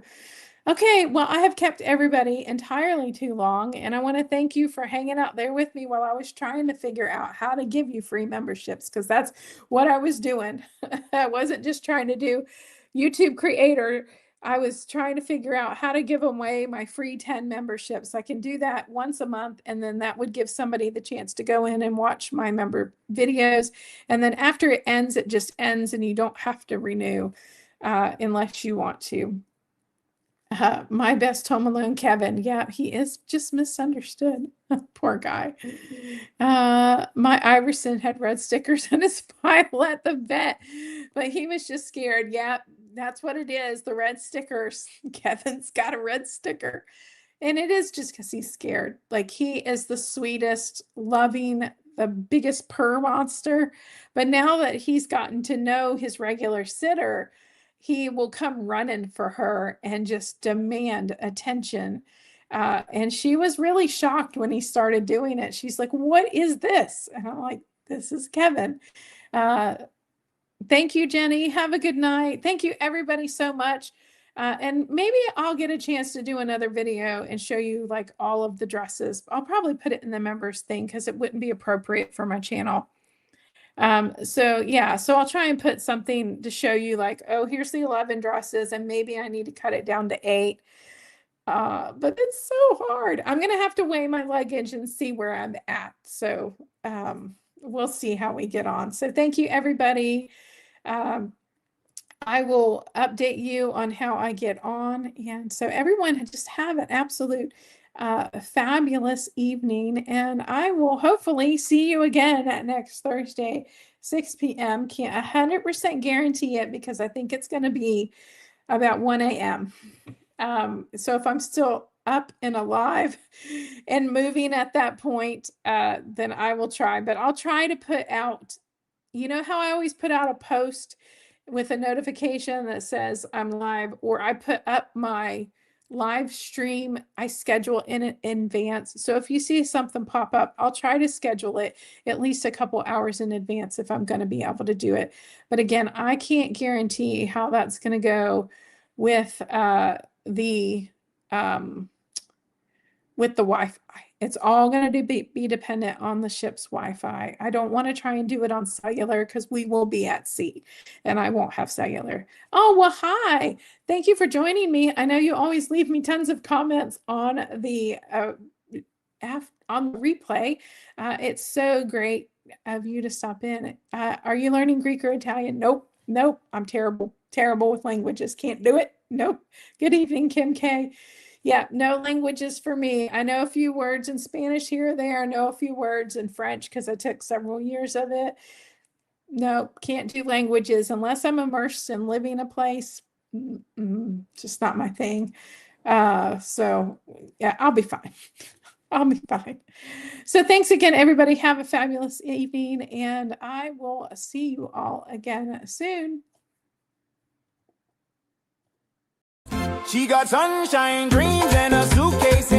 okay, well, I have kept everybody entirely too long, and I want to thank you for hanging out there with me while I was trying to figure out how to give you free memberships, because that's what I was doing. I wasn't just trying to do YouTube creator. I was trying to figure out how to give away my free 10 memberships. I can do that once a month, and then that would give somebody the chance to go in and watch my member videos. And then after it ends, it just ends, and you don't have to renew unless you want to. My best home alone, Kevin. Yeah, he is just misunderstood. Poor guy. My Iverson had red stickers on his file at the vet, but he was just scared. Yeah, that's what it is. The red stickers. Kevin's got a red sticker. And it is just because he's scared. Like, he is the sweetest, loving, the biggest purr monster. But now that he's gotten to know his regular sitter, he will come running for her and just demand attention. And she was really shocked when he started doing it. She's like, "What is this?" And I'm like, "This is Kevin." Thank you, Jenny. Have a good night. Thank you, everybody, so much. And maybe I'll get a chance to do another video and show you like all of the dresses. I'll probably put it in the members thing because it wouldn't be appropriate for my channel. So yeah, so I'll try and put something to show you like, oh, here's the 11 dresses, and maybe I need to cut it down to 8. But it's so hard. I'm going to have to weigh my luggage and see where I'm at. So, we'll see how we get on. So thank you, everybody. I will update you on how I get on. And so everyone, just have an absolute fabulous evening, and I will hopefully see you again at next Thursday, 6 p.m. Can't 100% guarantee it because I think it's going to be about 1 a.m. So if I'm still up and alive and moving at that point, then I will try. But I'll try to put out, you know how I always put out a post with a notification that says I'm live, or I put up my live stream, I schedule in advance. So if you see something pop up, I'll try to schedule it at least a couple hours in advance if I'm going to be able to do it. But again, I can't guarantee how that's going to go with the Wi-Fi. It's all going to be dependent on the ship's Wi-Fi. I don't want to try and do it on cellular because we will be at sea and I won't have cellular. Oh, well, hi. Thank you for joining me. I know you always leave me tons of comments on the replay. It's so great of you to stop in. Are you learning Greek or Italian? Nope. Nope. I'm terrible with languages. Can't do it. Nope. Good evening, Kim K. Yeah, no languages for me. I know a few words in Spanish here or there. I know a few words in French because I took several years of it. No, can't do languages unless I'm immersed in living a place. Just not my thing. So yeah, I'll be fine. I'll be fine. So thanks again, everybody. Have a fabulous evening, and I will see you all again soon. She got sunshine dreams and a suitcase